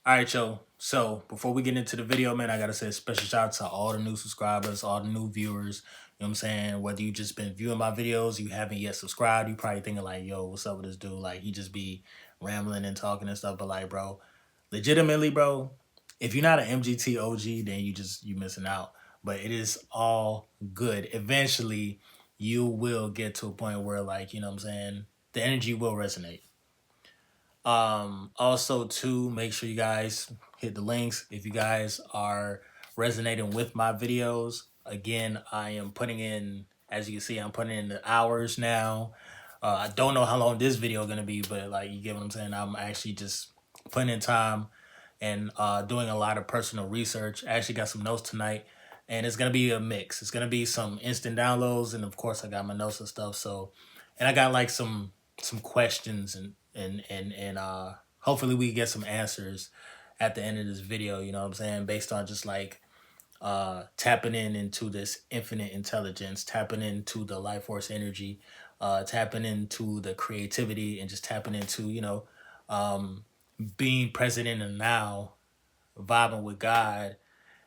All right, yo. So before we get into the video, man, I gotta say a special shout out to all the new subscribers, all the new viewers. You know what I'm saying? Whether you just been viewing my videos, you haven't yet subscribed, you probably thinking like, yo, what's up with this dude? Like he just be rambling and talking and stuff. But like, bro, legitimately, bro, if you're not an MGT OG, then you missing out. But it is all good. Eventually, you will get to a point where like, you know what I'm saying, the energy will resonate. Also too, make sure you guys hit the links if you guys are resonating with my videos. Again, I am putting in, as you can see, I'm putting in the hours now. I don't know how long this video is gonna be, but like you get what I'm saying. I'm actually just putting in time and doing a lot of personal research. I actually got some notes tonight, and it's gonna be a mix. It's gonna be some instant downloads, and of course, I got my notes and stuff. So, and I got like some questions and hopefully we get some answers at the end of this video. You know what I'm saying? Based on just like tapping into this infinite intelligence, tapping into the life force energy, tapping into the creativity, and just tapping into being present in the now, vibing with God,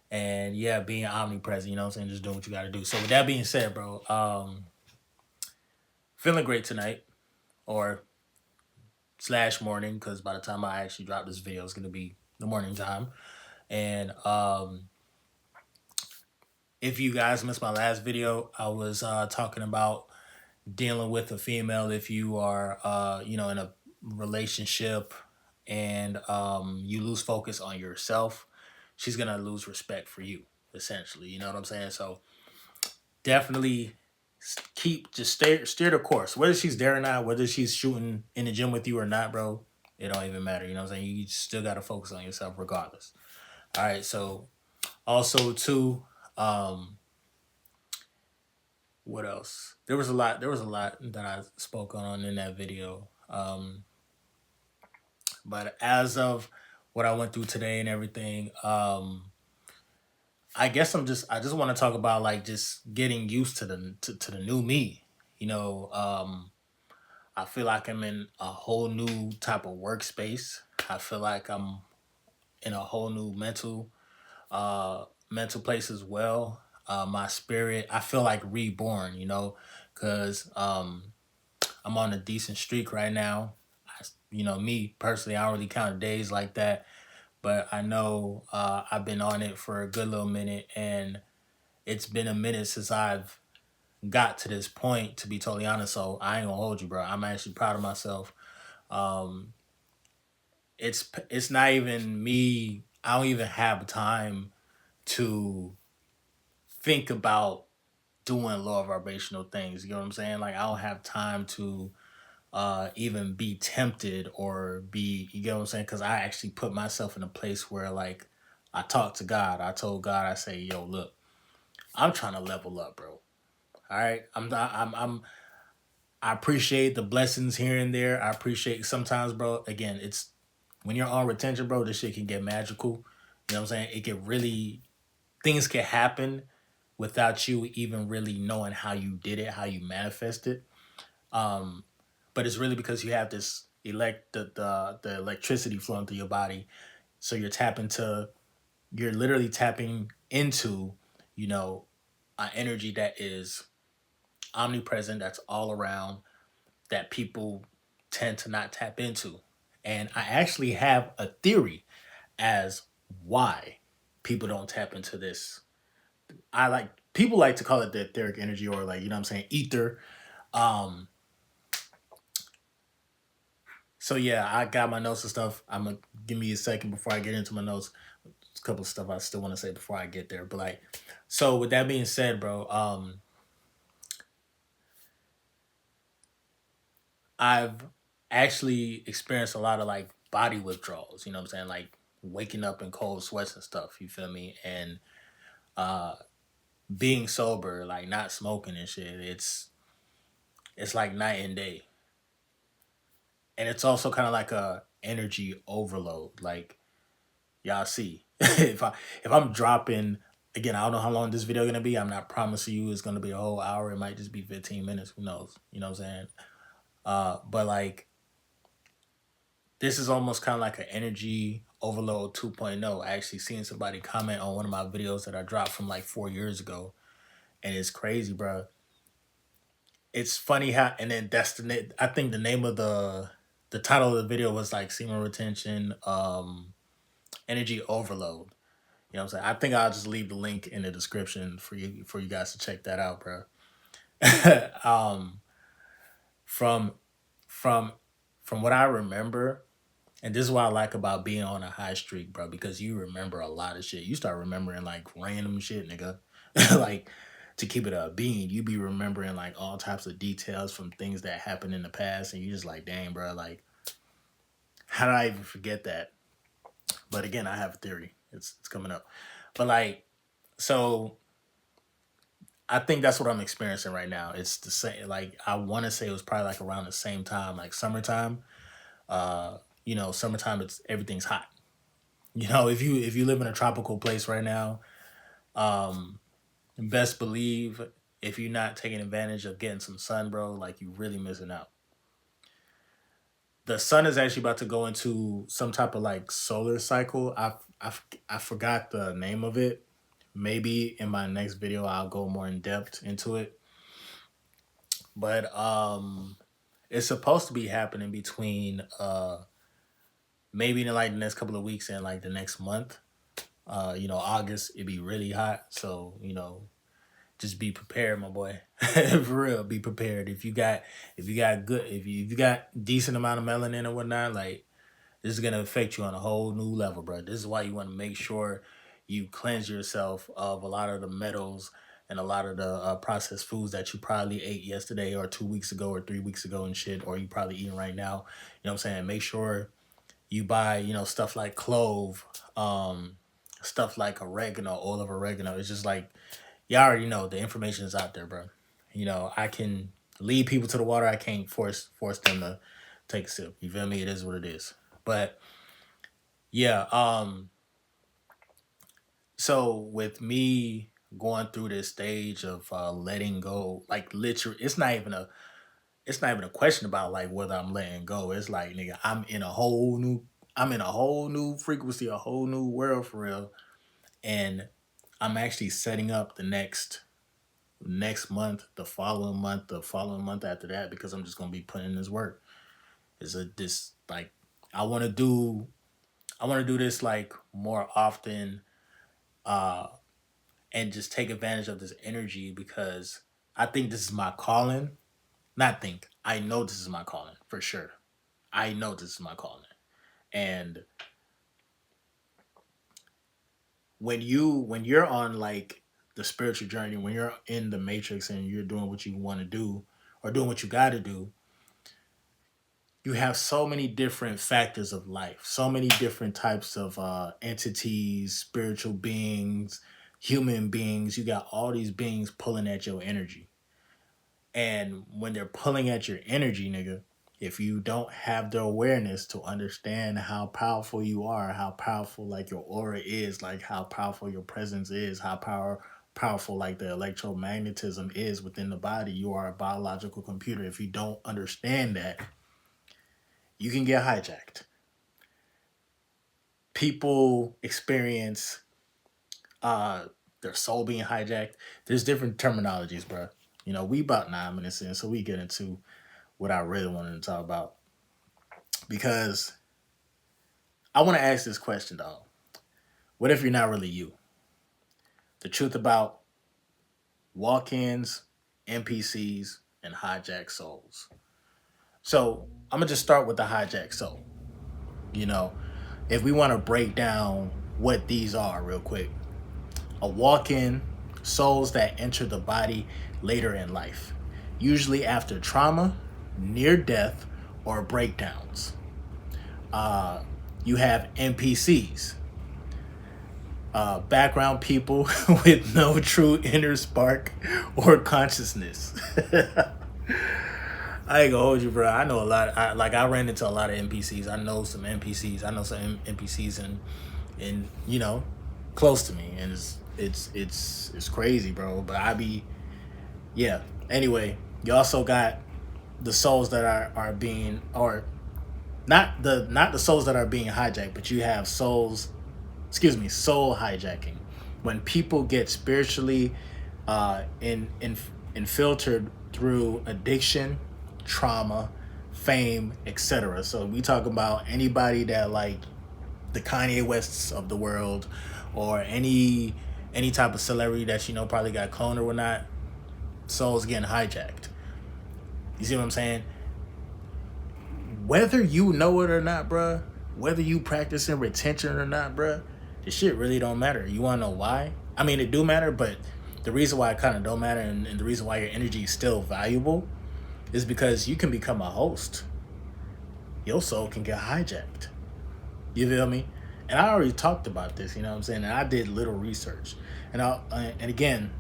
and yeah, being omnipresent. You know what I'm saying? Just doing what you got to do. So with that being said, bro, feeling great tonight, or slash morning, because by the time I actually drop this video, it's gonna be the morning time. And if you guys missed my last video, I was talking about dealing with a female if you are in a relationship and you lose focus on yourself, she's gonna lose respect for you, essentially. You know what I'm saying? So definitely keep just steer the course. Whether she's there or not, whether she's shooting in the gym with you or not, bro, it don't even matter. You know what I'm saying? You still gotta focus on yourself regardless. All right, so also too, what else? There was a lot that I spoke on in that video. But as of what I went through today and everything, I guess I just want to talk about like just getting used to the new me. You know, I feel like I'm in a whole new type of workspace. I feel like I'm in a whole new mental place as well. My spirit, I feel like reborn, because I'm on a decent streak right now. Me personally, I don't really count days like that, but I know I've been on it for a good little minute, and it's been a minute since I've got to this point, to be totally honest. So I ain't gonna hold you, bro. I'm actually proud of myself. Um, it's not even me. I don't even have time to think about doing lower vibrational things. You know what I'm saying? Like I don't have time to even be tempted or be, you get what I'm saying? Because I actually put myself in a place where like I talk to God. I told God, I say, yo, look, I'm trying to level up, bro. All right, I'm not. I appreciate the blessings here and there. I appreciate sometimes, bro. Again, it's when you're on retention, bro. This shit can get magical. You know what I'm saying? It can really, things can happen without you even really knowing how you did it, how you manifested. Um, but it's really because you have this the electricity flowing through your body. So you're literally tapping into, you know, an energy that is omnipresent, that's all around, that people tend to not tap into. And I actually have a theory as why people don't tap into this. I like People like to call it the etheric energy, or like, you know what I'm saying, ether. Um so yeah, I got my notes and stuff. I'm gonna give me a second before I get into my notes. There's a couple of stuff I still want to say before I get there. But like, so with that being said, bro, I've actually experienced a lot of like body withdrawals, you know what I'm saying? Like waking up in cold sweats and stuff, you feel me? And uh being sober, like not smoking and shit, it's like night and day. And it's also kind of like a energy overload. Like y'all see. If I'm dropping, again, I don't know how long this video gonna be. I'm not promising you it's gonna be a whole hour. It might just be 15 minutes. Who knows? You know what I'm saying? But like this is almost kind of like an energy Overload 2.0. I actually seen somebody comment on one of my videos that I dropped from like 4 years ago, and it's crazy, bro. It's funny how, and then I think the name of the title of the video was like semen retention, energy overload. You know what I'm saying? I think I'll just leave the link in the description for you guys to check that out, bro. um, from from from what I remember, and this is what I like about being on a high streak, bro, because you remember a lot of shit. You start remembering like random shit, nigga. Like, to keep it a bean, you be remembering like all types of details from things that happened in the past, and you just like, dang, bro, like, how did I even forget that? But again, I have a theory. It's coming up. But like, so I think that's what I'm experiencing right now. It's the same. Like, I want to say it was probably like around the same time, like summertime. Uh, summertime, it's everything's hot. If you live in a tropical place right now, um, best believe if you're not taking advantage of getting some sun, bro, like you really missing out. The sun is actually about to go into some type of like solar cycle. I forgot the name of it. Maybe in my next video I'll go more in depth into it. But it's supposed to be happening between maybe in like the next couple of weeks and like the next month. August it'd be really hot. So, just be prepared, my boy. For real, be prepared. If you got decent amount of melanin or whatnot, like, this is gonna affect you on a whole new level, bro. This is why you want to make sure you cleanse yourself of a lot of the metals and a lot of the processed foods that you probably ate yesterday or 2 weeks ago or 3 weeks ago and shit, or you probably eating right now. You know what I'm saying? Make sure you buy, stuff like clove, stuff like oregano, oil of oregano. It's just like, y'all already know the information is out there, bro. I can lead people to the water. I can't force them to take a sip. You feel me? It is what it is. But yeah, so with me going through this stage of letting go, like, literally, it's not even a question about like whether I'm letting go. It's like, nigga, I'm in a whole new frequency, a whole new world for real. And I'm actually setting up the next month, the following month after that, because I'm just gonna be putting in this work. Is a this like I want to do this like more often, uh, and just take advantage of this energy, because I think this is my calling. Not think, I know this is my calling for sure. I know this is my calling. And when you're on like the spiritual journey, when you're in the matrix and you're doing what you want to do or doing what you got to do, you have so many different factors of life, so many different types of entities, spiritual beings, human beings. You got all these beings pulling at your energy. And when they're pulling at your energy, nigga, if you don't have the awareness to understand how powerful you are, how powerful like your aura is, like how powerful your presence is, how powerful like the electromagnetism is within the body, you are a biological computer. If you don't understand that, you can get hijacked. People experience uh their soul being hijacked. There's different terminologies, bro. We about 9 minutes in, so we get into what I really wanted to talk about. Because I want to ask this question, dog. What if you're not really you? The truth about walk-ins, NPCs, and hijacked souls. So I'm gonna just start with the hijacked soul. You know, if we want to break down what these are real quick. A walk-in, souls that enter the body later in life, usually after trauma, near death, or breakdowns. You have NPCs, background people with no true inner spark or consciousness. I ain't gonna hold you, bro. I know a lot. I ran into a lot of NPCs. I know some NPCs. I know some NPCs and close to me, and it's crazy, bro. But Anyway, you also got the souls that are being, or Not the souls that are being hijacked, but you have soul hijacking. When people get spiritually infiltered through addiction, trauma, fame, etc. So we talk about anybody that like the Kanye Wests of the world, or any type of celebrity that probably got cloned or whatnot. Souls getting hijacked. You see what I'm saying? Whether you know it or not, bruh, whether you practicing retention or not, bruh, the shit really don't matter. You wanna know why? I mean, it do matter, but the reason why it kind of don't matter, and the reason why your energy is still valuable, is because you can become a host. Your soul can get hijacked. You feel me? And I already talked about this, you know what I'm saying? And I did little research. And again,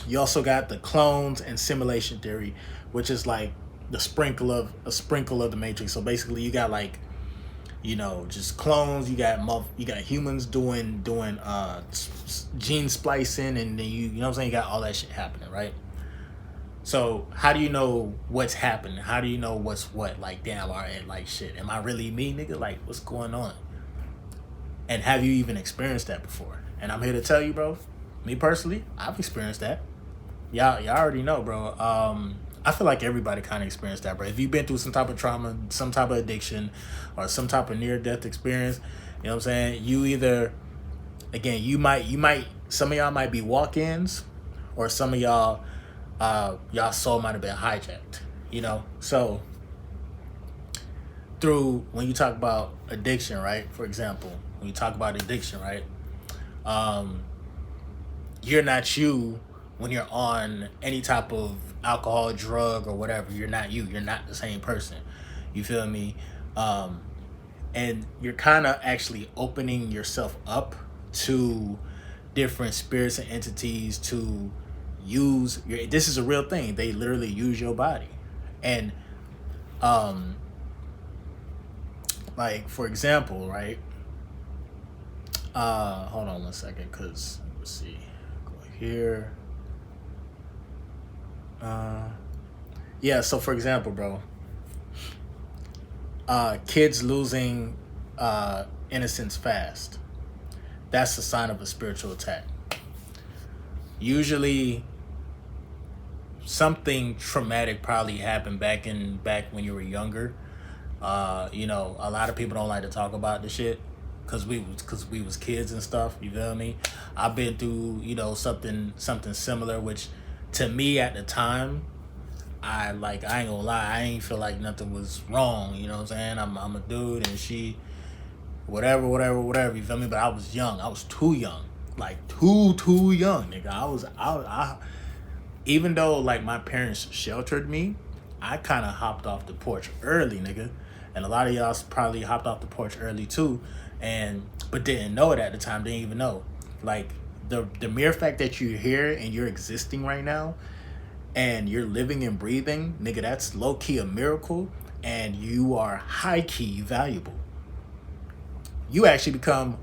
you also got the clones and simulation theory, which is like a sprinkle of the matrix. So basically you got like, just clones. You got humans doing gene splicing, and then you know what I'm saying, you got all that shit happening, right? So how do you know what's happening? How do you know what's what? Like, damn, all right, like, shit, am I really me, nigga? Like, what's going on? And have you even experienced that before? And I'm here to tell you, bro, me personally, I've experienced that. Y'all already know, bro. I feel like everybody kind of experienced that, bro. If you've been through some type of trauma, some type of addiction, or some type of near-death experience, you know what I'm saying? You either, again, you might, some of y'all might be walk-ins, or some of y'all, y'all soul might have been hijacked, So, when you talk about addiction, right? For example, when you talk about addiction, right? You're not you when you're on any type of alcohol, drug, or whatever. You're not you. You're not the same person. You feel me? And you're kind of actually opening yourself up to different spirits and entities to use your. This is a real thing. They literally use your body, and like, for example, right? Hold on one second, cause let's see. Go here. Yeah. So, for example, bro, kids losing innocence fast. That's a sign of a spiritual attack. Usually, something traumatic probably happened back when you were younger. A lot of people don't like to talk about the shit because we was kids and stuff. You feel me? I've been through something similar, which to me at the time, I ain't gonna lie, I ain't feel like nothing was wrong. You know what I'm saying? I'm a dude, and she, whatever. You feel me? But I was young. I was too young, like too young, nigga. I even though like my parents sheltered me, I kind of hopped off the porch early, nigga. And a lot of y'all probably hopped off the porch early too, but didn't know it at the time. Didn't even know, like the mere fact that you're here and you're existing right now, and you're living and breathing, nigga. That's low key a miracle, and you are high key valuable. You actually become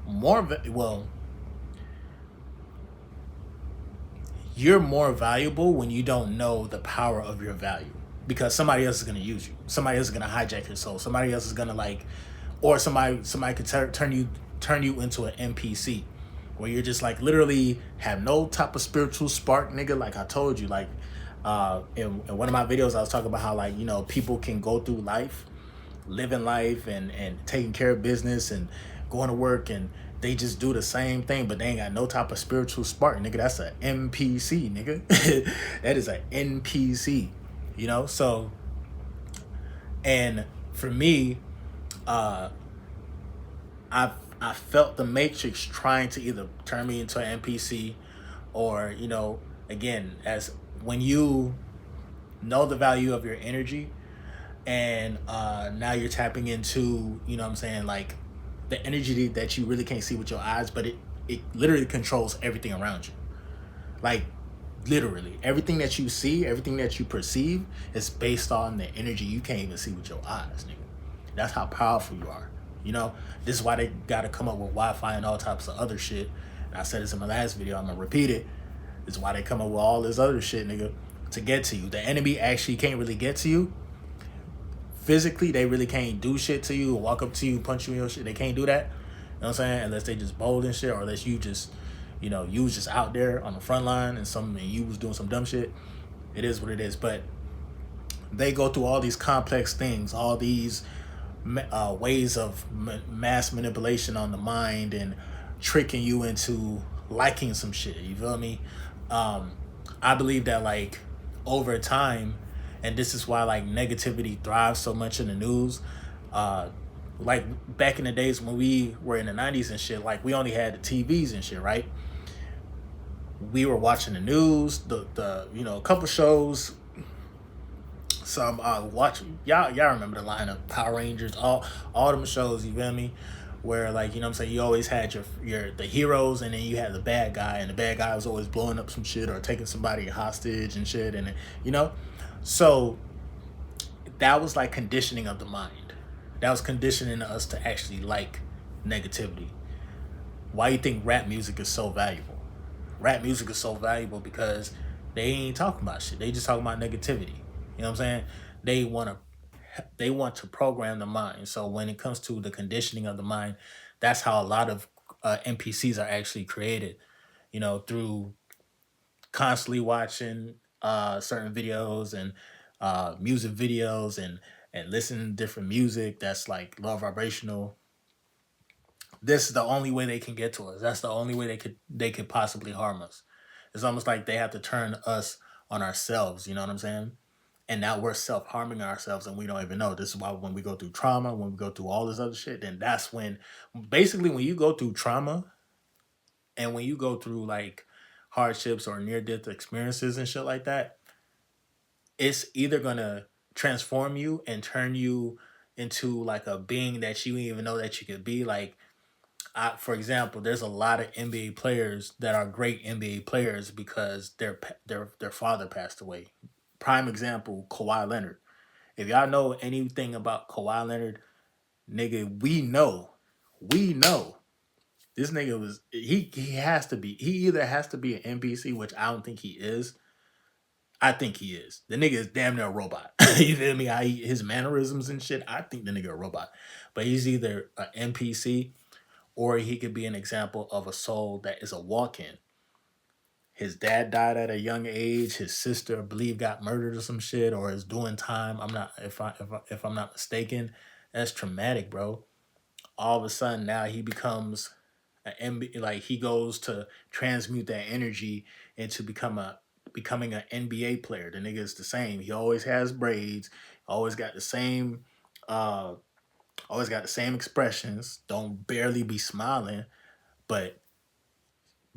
you're more valuable when you don't know the power of your value, because somebody else is going to use you. Somebody else is going to hijack your soul. Somebody else is going to or somebody could turn you into an NPC, where you're just like literally have no type of spiritual spark, nigga. Like I told you, like in one of my videos, I was talking about how people can go through life, living life, and taking care of business and going to work, and they just do the same thing, but they ain't got no type of spiritual spark, nigga. That's an NPC, nigga. That is an NPC, So, and for me, I felt the Matrix trying to either turn me into an NPC, or again, as when you know the value of your energy, and now you're tapping into what I'm saying, like the energy that you really can't see with your eyes, but it literally controls everything around you. Like literally everything that you see, everything that you perceive is based on the energy you can't even see with your eyes, nigga. That's how powerful you are. This is why they gotta come up with Wi-Fi and all types of other shit. And I said this in my last video, I'm gonna repeat it. This is why they come up with all this other shit, nigga, to get to you. The enemy actually can't really get to you physically they really can't do shit to you or walk up to you, punch you in your shit. They can't do that. You know what I'm saying? Unless they just bold and shit, or unless you just, you was just out there on the front line and you was doing some dumb shit. It is what it is. But they go through all these complex things, all these ways of mass manipulation on the mind and tricking you into liking some shit. You feel me? Um, I believe that like over time, and this is why like negativity thrives so much in the news. Uh, like back in the days when we were in the '90s and shit, like we only had the TVs and shit, right? We were watching the news, the a couple shows, some watch y'all remember the line of Power Rangers, all them shows, you feel me? Where like, what I'm saying, you always had your the heroes and then you had the bad guy, and the bad guy was always blowing up some shit or taking somebody hostage and shit, and you know? So that was like conditioning of the mind. That was conditioning us to actually like negativity. Why you think rap music is so valuable? Rap music is so valuable because they ain't talking about shit. They just talking about negativity. You know what I'm saying? They want to they want to program the mind. So when it comes to the conditioning of the mind, that's how a lot of NPCs are actually created. Through constantly watching certain videos and music videos and listening to different music that's like low vibrational. This is the only way they can get to us. That's the only way they could possibly harm us. It's almost like they have to turn us on ourselves. You know what I'm saying? And now we're self harming ourselves and we don't even know. This is why when we go through trauma, when we go through all this other shit, then that's when, basically, when you go through trauma and when you go through like hardships or near death experiences and shit like that, it's either gonna transform you and turn you into like a being that you didn't even know that you could be. Like, for example, there's a lot of NBA players that are great NBA players because their father passed away. Prime example, Kawhi Leonard. If y'all know anything about Kawhi Leonard, nigga, we know this nigga was he has to be, he either has to be an NPC, which I don't think he is. I think he is. The nigga is damn near a robot. You feel me? His mannerisms and shit. I think the nigga a robot, but he's either an NPC or he could be an example of a soul that is a walk-in. His dad died at a young age. His sister, I believe, got murdered or some shit, or is doing time. I'm not, if I'm not mistaken. That's traumatic, bro. All of a sudden now he becomes like he goes to transmute that energy into becoming an NBA player. The nigga is the same. He always has braids. Always got the same. Uh, always got the same expressions. Don't barely be smiling, but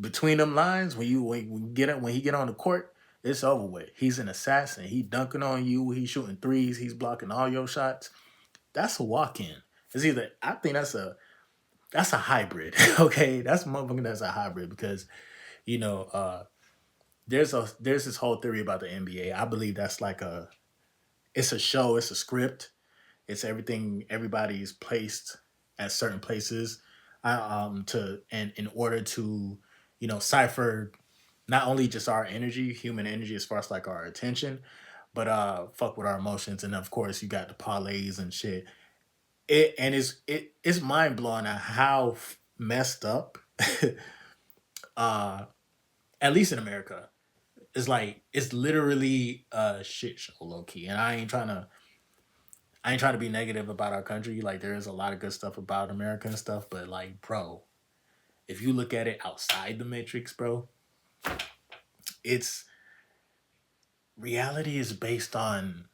between them lines, when he get on the court, it's over with. He's an assassin. He dunking on you. He's shooting threes. He's blocking all your shots. That's a walk in. It's either, I think that's a hybrid. Okay, that's a motherfucker. That's a hybrid because you know there's this whole theory about the NBA. I believe that's like it's a show. It's a script. It's everything. Everybody's placed at certain places, to and in order to cipher not only just our energy, human energy, as far as like our attention, but fuck with our emotions, and of course you got the parlays and shit. It's mind blowing at how messed up, uh, at least in America, it's like it's literally a shit show, low key. And I ain't trying to be negative about our country. Like there is a lot of good stuff about America and stuff, but like, bro, if you look at it outside the matrix, bro, it's reality is based on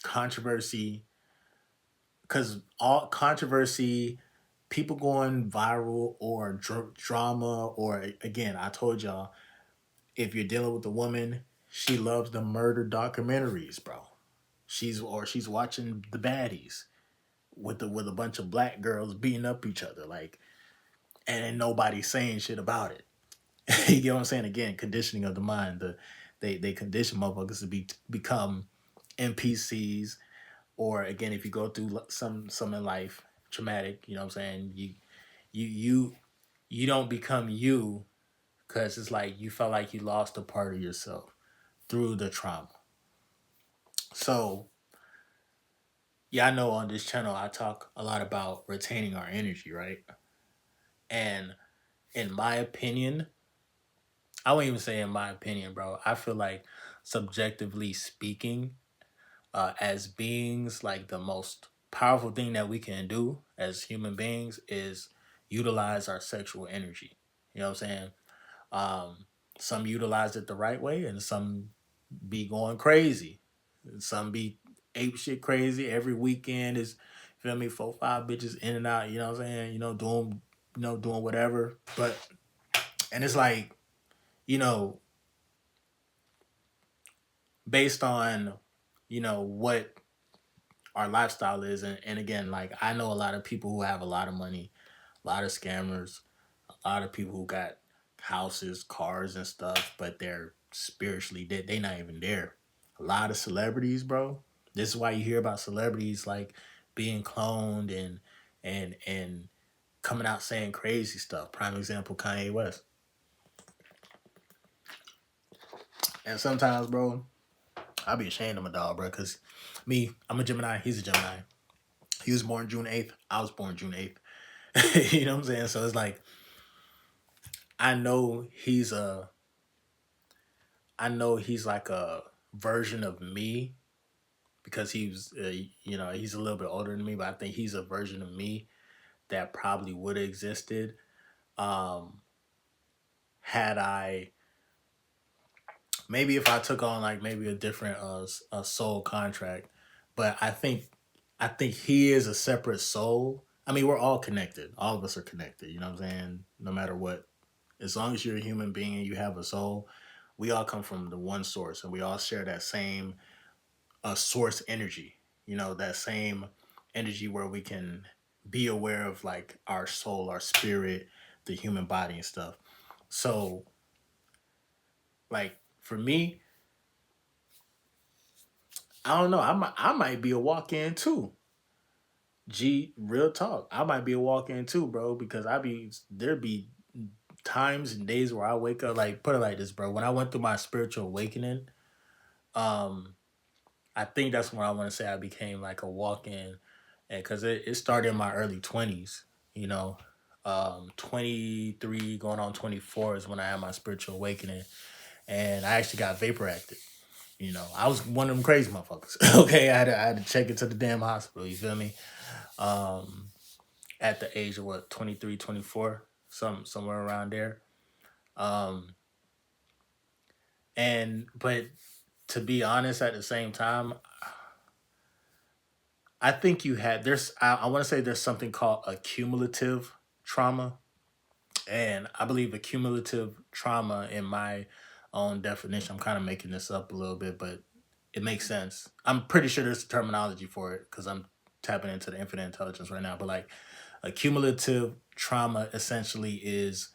controversy, because all controversy, people going viral or drama, or again, I told y'all, if you're dealing with a woman, she loves the murder documentaries, bro. She's watching the baddies with a bunch of black girls beating up each other, like, and nobody's saying shit about it. You get what I'm saying? Again, conditioning of the mind. They condition motherfuckers to become NPCs, or again, if you go through some in life traumatic, you know what I'm saying? You you you don't become you because it's like you felt like you lost a part of yourself through the trauma. So Yeah, I know on this channel I talk a lot about retaining our energy, right? And in my opinion, I won't even say in my opinion, bro. I feel like subjectively speaking, as beings, like the most powerful thing that we can do as human beings is utilize our sexual energy. You know what I'm saying? Um, some utilize it the right way, and some be going crazy. Some be ape shit crazy. Every weekend is, feel me, 4, 5 bitches in and out. You know what I'm saying? Doing whatever. But and it's like, you know, based on, what our lifestyle is, and again, like I know a lot of people who have a lot of money, a lot of scammers, a lot of people who got houses, cars, and stuff, but they're spiritually dead. They not even there. A lot of celebrities, bro. This is why you hear about celebrities like being cloned and coming out saying crazy stuff. Prime example, Kanye West. And sometimes, bro, I'll be ashamed of my dog, bro, because me, I'm a Gemini. He's a Gemini. He was born June 8th. I was born June 8th. You know what I'm saying? So it's like I know he's a I know he's like a version of me because he's a little bit older than me, but I think he's a version of me that probably would have existed um, had I maybe if I took on like maybe a different a soul contract. But I think he is a separate soul. I mean, we're all connected. All of us are connected. You know what I'm saying? No matter what, as long as you're a human being and you have a soul, we all come from the one source, and we all share that same source energy. That same energy where we can be aware of like our soul, our spirit, the human body and stuff. So, like for me, I don't know. I might be a walk in too. Real talk. I might be a walk in too, bro, because there be times and days where I wake up like put it like this, bro. When I went through my spiritual awakening, um, I think that's when I want to say I became like a walk in, and because it started in my early 20s, 23 going on 24 is when I had my spiritual awakening, and I actually got vapor active. I was one of them crazy motherfuckers. Okay, I had to check into the damn hospital. You feel me? Um, at the age of what 23, 24, somewhere around there. Um, and but to be honest, at the same time, I think you had there's I want to say there's something called accumulative trauma, and I believe accumulative trauma, in my own definition, I'm kind of making this up a little bit, but it makes sense. I'm pretty sure there's a terminology for it because I'm tapping into the infinite intelligence right now. But like accumulative trauma essentially is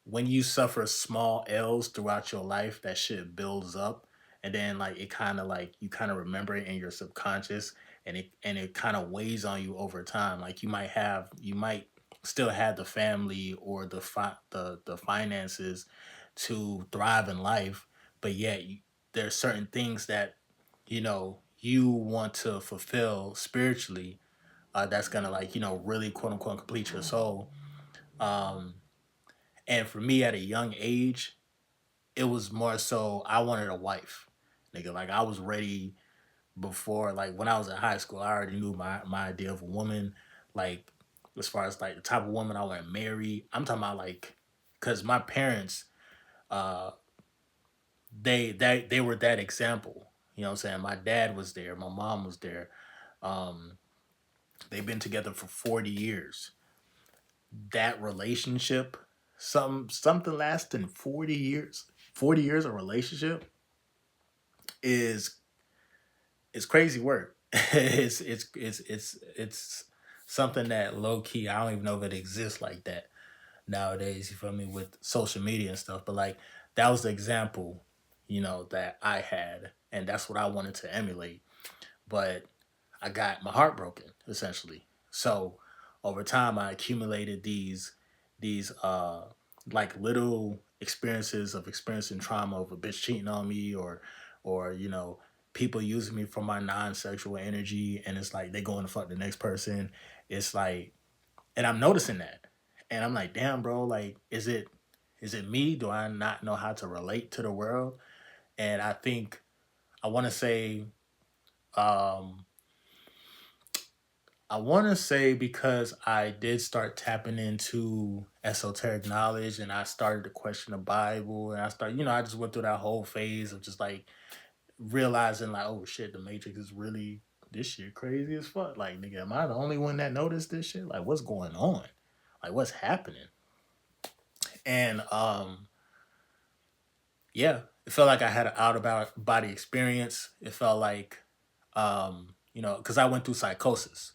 when you suffer small L's throughout your life, that shit builds up, and then like it kind of like you kind of remember it in your subconscious, and it kind of weighs on you over time. Like you might still have the family or the finances to thrive in life, but yet there's certain things that you want to fulfill spiritually, that's gonna like really quote unquote complete your soul. um and for me at a young age, it was more so I wanted a wife. Nigga, like I was ready before, like when I was in high school, I already knew my idea of a woman. Like as far as like the type of woman I want to marry. I'm talking about like because my parents, uh they were that example. You know what I'm saying? My dad was there, my mom was there. Um they've been together for 40 years. That relationship, something lasting 40 years, 40 years of relationship is crazy work. It's something that low key I don't even know if it exists like that nowadays. You feel me, with social media and stuff? But like that was the example, that I had, and that's what I wanted to emulate. But I got my heart broken essentially. So over time, I accumulated these like little experiences of experiencing trauma of a bitch cheating on me, or people using me for my non-sexual energy, and it's like they going to fuck the next person. It's like, and I'm noticing that, and I'm like, damn, bro, like, is it me? Do I not know how to relate to the world? And I think I want to say, um, because I did start tapping into esoteric knowledge, and I started to question the Bible, and I just went through that whole phase of just like realizing like, oh shit, the Matrix is really this shit crazy as fuck. Like, nigga, am I the only one that noticed this shit? Like, what's going on? Like, what's happening? And yeah, it felt like I had an out about body experience. It felt like, because I went through psychosis,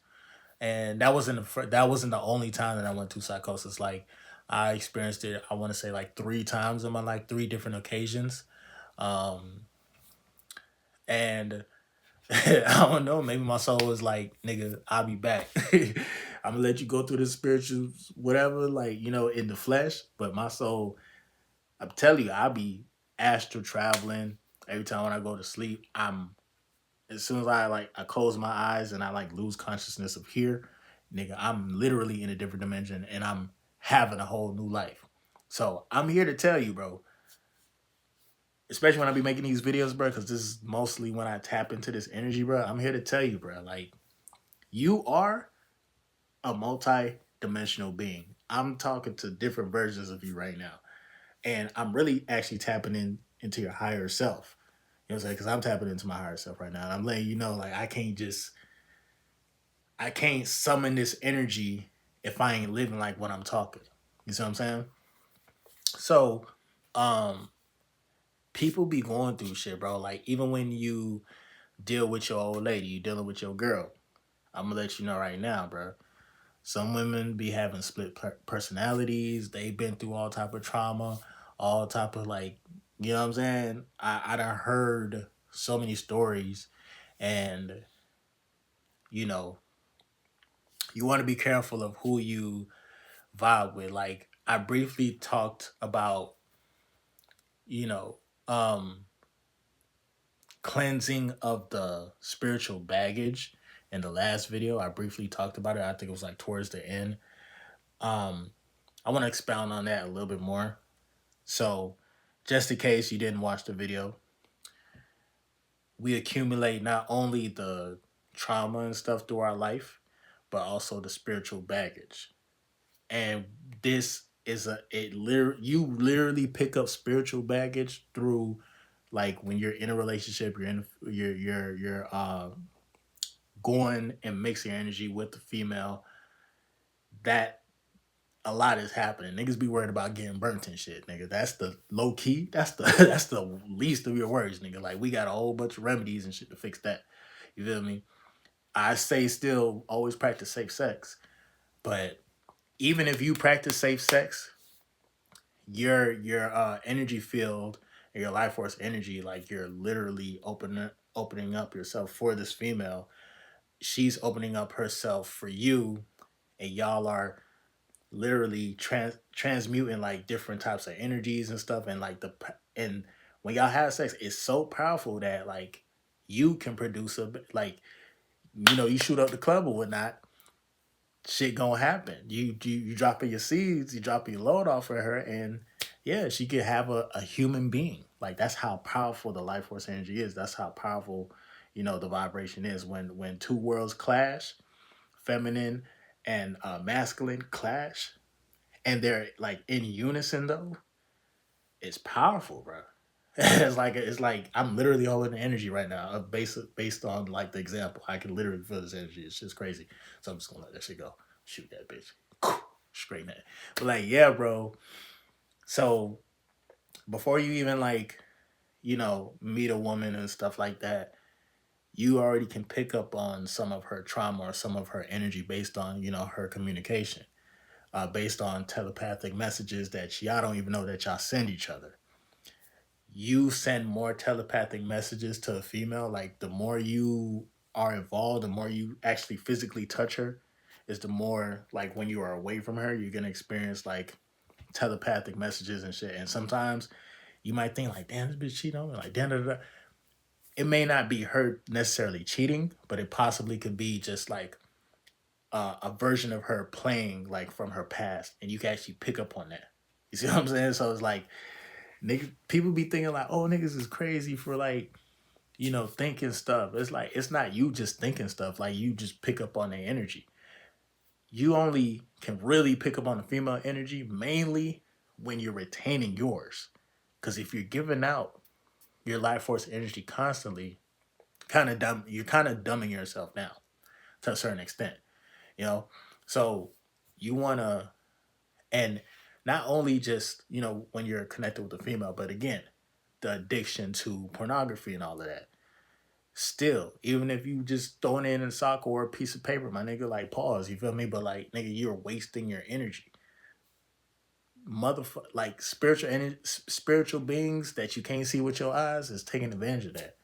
and that wasn't the only time that I went through psychosis. Like, I experienced it, I want to say like three times in my life, three different occasions. Um, and I don't know. Maybe my soul was like, "Nigga, I'll be back. I'm gonna let you go through the spiritual whatever, like in the flesh." But my soul, I'm telling you, I'll be astral traveling every time when I go to sleep. As soon as I close my eyes and I like lose consciousness of here, nigga, I'm literally in a different dimension and I'm having a whole new life. So I'm here to tell you, bro, especially when I be making these videos, bro, because this is mostly when I tap into this energy, bro. I'm here to tell you, bro, like, you are a multi-dimensional being. I'm talking to different versions of you right now. And I'm really actually tapping into your higher self. You know what I'm saying? Because I'm tapping into my higher self right now. And I'm letting you know, like, I can't summon this energy if I ain't living like what I'm talking. You see what I'm saying? So, um, people be going through shit, bro. Like, even when you deal with your old lady, you dealing with your girl. I'm gonna let you know right now, bro. Some women be having split personalities. They've been through all type of trauma, all type of like, you know what I'm saying? I done heard so many stories, and you know, you want to be careful of who you vibe with. Like, I briefly talked about, you know, um, cleansing of the spiritual baggage in the last video. I briefly talked about it. I think it was like towards the end. Um, I want to expound on that a little bit more. So, just in case you didn't watch the video, we accumulate not only the trauma and stuff through our life, but also the spiritual baggage. And this is you literally pick up spiritual baggage through, like, when you're in a relationship, you're going and mixing your energy with the female. That a lot is happening. Niggas be worried about getting burnt and shit, nigga. That's the low key. That's the that's the least of your worries, nigga. Like, we got a whole bunch of remedies and shit to fix that. You feel me? I say still always practice safe sex, but even if you practice safe sex, your energy field and your life force energy, like, you're literally opening up yourself for this female. She's opening up herself for you, and y'all are literally transmuting like different types of energies and stuff, and like and when y'all have sex, it's so powerful that like you can produce like, you shoot up the club or whatnot, shit gonna happen. You dropping your seeds, you dropping your load off of her, and yeah, she could have a human being. Like, that's how powerful the life force energy is. That's how powerful, the vibration is. When two worlds clash, feminine and masculine clash, and they're like in unison though, it's powerful, bro. It's like I'm literally holding the energy right now, based on like the example. I can literally feel this energy. It's just crazy. So I'm just gonna let that shit go. Shoot that bitch. Straight that. But like, yeah, bro. So before you even like, meet a woman and stuff like that, you already can pick up on some of her trauma or some of her energy based on, her communication. Based on telepathic messages that y'all don't even know that y'all send each other. You send more telepathic messages to a female, like, the more you are involved, the more you actually physically touch her, is the more, like, when you are away from her, you're gonna experience like telepathic messages and shit. And sometimes you might think like, damn, this bitch cheating on me, like, damn, da, da, da. it may not be her necessarily cheating, but it possibly could be just like a version of her playing like from her past, and you can actually pick up on that. You see what I'm saying? So it's like niggas, people be thinking like, oh, niggas is crazy for like thinking stuff. It's like it's not you just thinking stuff. Like you just pick up on their energy. You only can really pick up on the female energy mainly when you're retaining yours. Because if you're giving out your life force energy constantly, you're kind of dumbing yourself down to a certain extent. You know, so you wanna and not only just when you're connected with a female, but again, the addiction to pornography and all of that. Still, even if you just throwing it in a sock or a piece of paper, my nigga, like pause, you feel me? But like, nigga, you're wasting your energy. Motherfucker, like spiritual beings that you can't see with your eyes is taking advantage of that.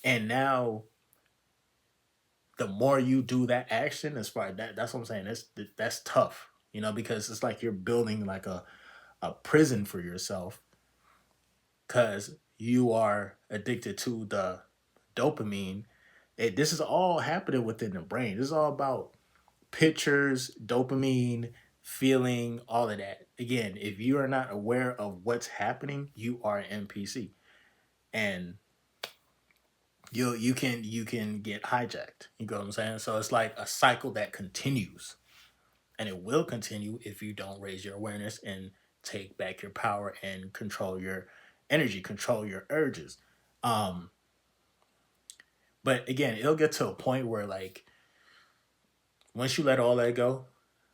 And now, the more you do that action, as far as that's what I'm saying. That's tough, because it's like you're building like a prison for yourself because you are addicted to the dopamine. This is all happening within the brain. This is all about pictures, dopamine, feeling, all of that. Again, if you are not aware of what's happening, you are an NPC, and you can get hijacked. You know what I'm saying? So it's like a cycle that continues, and it will continue if you don't raise your awareness and take back your power and control your energy, control your urges. Um, but again, it'll get to a point where like once you let all that go,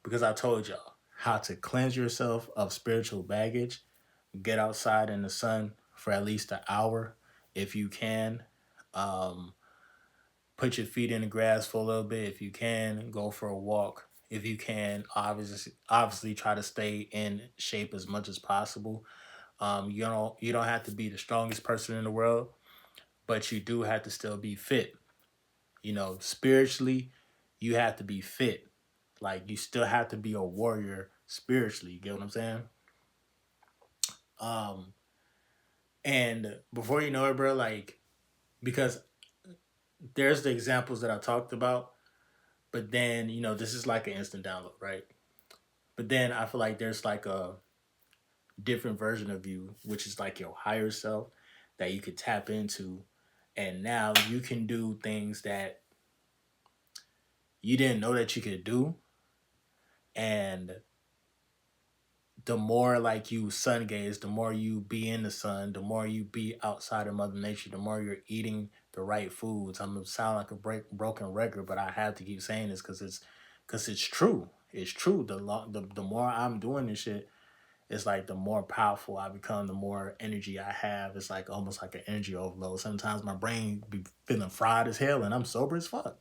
because I told y'all how to cleanse yourself of spiritual baggage, get outside in the sun for at least an hour if you can. Um, put your feet in the grass for a little bit if you can. Go for a walk if you can. Obviously, try to stay in shape as much as possible. You don't have to be the strongest person in the world, but you do have to still be fit. Spiritually, you have to be fit. Like you still have to be a warrior spiritually. You get what I'm saying? Um, and before you know it, bro, like because there's the examples that I talked about, but then this is like an instant download, right? But then I feel like there's like a different version of you, which is like your higher self that you could tap into, and now you can do things that you didn't know that you could do, and the more like you sun gaze, the more you be in the sun, the more you be outside of Mother Nature, the more you're eating the right foods. I'm gonna sound like a broken record, but I have to keep saying this because it's true. It's true. The more I'm doing this shit, it's like the more powerful I become, the more energy I have. It's like almost like an energy overload. Sometimes my brain be feeling fried as hell, and I'm sober as fuck.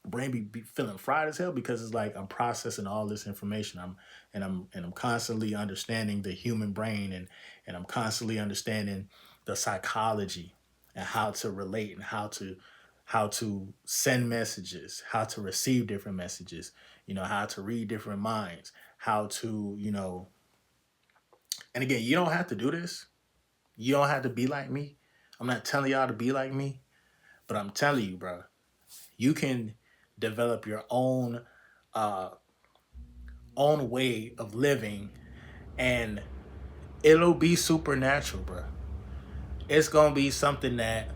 Brain be feeling fried as hell because it's like I'm processing all this information. I'm constantly understanding the human brain, and I'm constantly understanding the psychology and how to relate and how to send messages, how to receive different messages, how to read different minds, how to, and again, you don't have to do this. You don't have to be like me. I'm not telling y'all to be like me, but I'm telling you, bro, you can develop your uh own way of living, and it'll be supernatural, bro. It's gonna be something that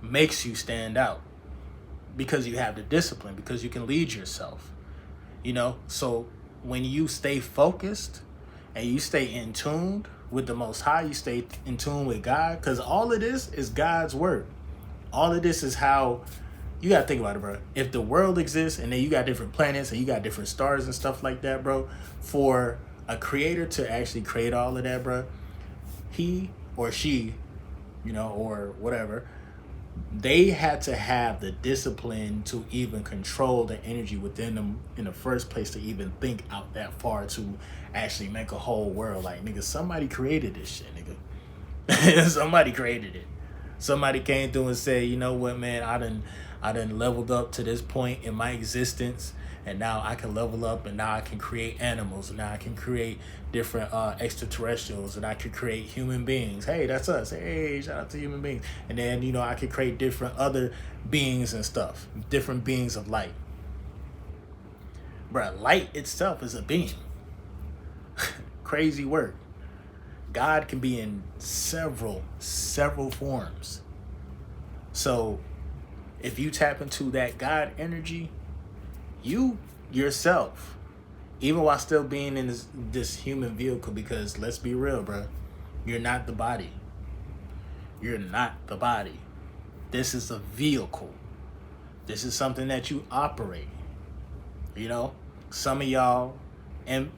makes you stand out because you have the discipline, because you can lead yourself. So when you stay focused and you stay in tune with the Most High, you stay in tune with God, because all of this is God's word. All of this is how you gotta think about it, bro. If the world exists and then you got different planets and you got different stars and stuff like that, bro, for a creator to actually create all of that, bro, he or she, or whatever, they had to have the discipline to even control the energy within them in the first place, to even think out that far to actually make a whole world. Like, nigga, somebody created this shit, nigga. Somebody created it. Somebody came through and said, you know what, man, I done leveled up to this point in my existence, and now I can level up, and now I can create animals, and now I can create different extraterrestrials, and I can create human beings. Hey, that's us. Hey, shout out to human beings. And then, you know, I can create different other beings and stuff, different beings of light. Bruh, light itself is a being. Crazy work. God can be in several forms. So if you tap into that God energy, you yourself, even while still being in this human vehicle, because let's be real, bro, you're not the body. You're not the body. This is a vehicle. This is something that you operate. You know, some of y'all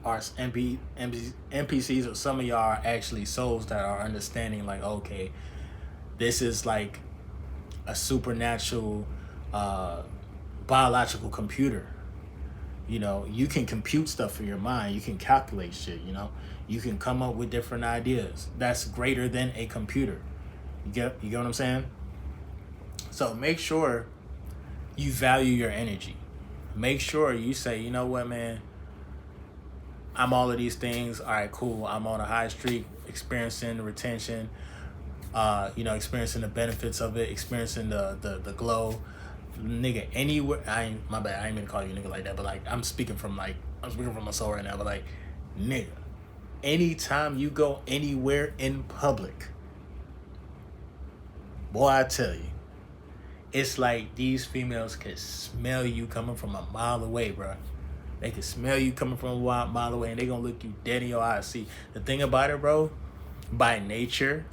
are NPCs, or some of y'all are actually souls that are understanding, like, okay, this is like a supernatural biological computer. You know, you can compute stuff in your mind. You can calculate shit, you know. You can come up with different ideas. That's greater than a computer. You get what I'm saying? So make sure you value your energy. Make sure you say, you know what, man, I'm all of these things. All right, cool. I'm on a high streak, experiencing retention, you know, experiencing the benefits of it, experiencing the glow. Nigga, anywhere, my bad, I ain't gonna call you a nigga like that, but like, I'm speaking from my soul right now, but like, nigga, anytime you go anywhere in public, boy, I tell you, it's like these females can smell you coming from a mile away, bro. They can smell you coming from a mile away, and they gonna look you dead in your eyes. See, the thing about it, bro, by nature,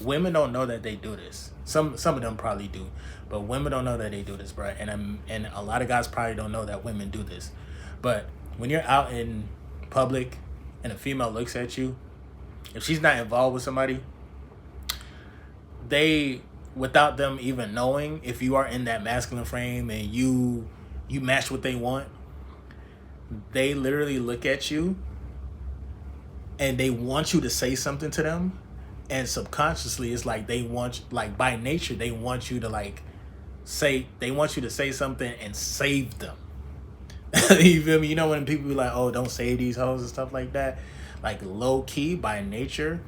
women don't know that they do this. Some of them probably do, but women don't know that they do this, bro. And a lot of guys probably don't know that women do this. But when you're out in public and a female looks at you, if she's not involved with somebody, they, without them even knowing, if you are in that masculine frame and you match what they want, they literally look at you and they want you to say something to them, and subconsciously it's like they want, like, by nature they want you to say something and save them. You feel me? You know, when people be like, oh, don't save these hoes and stuff like that, like, low key by nature,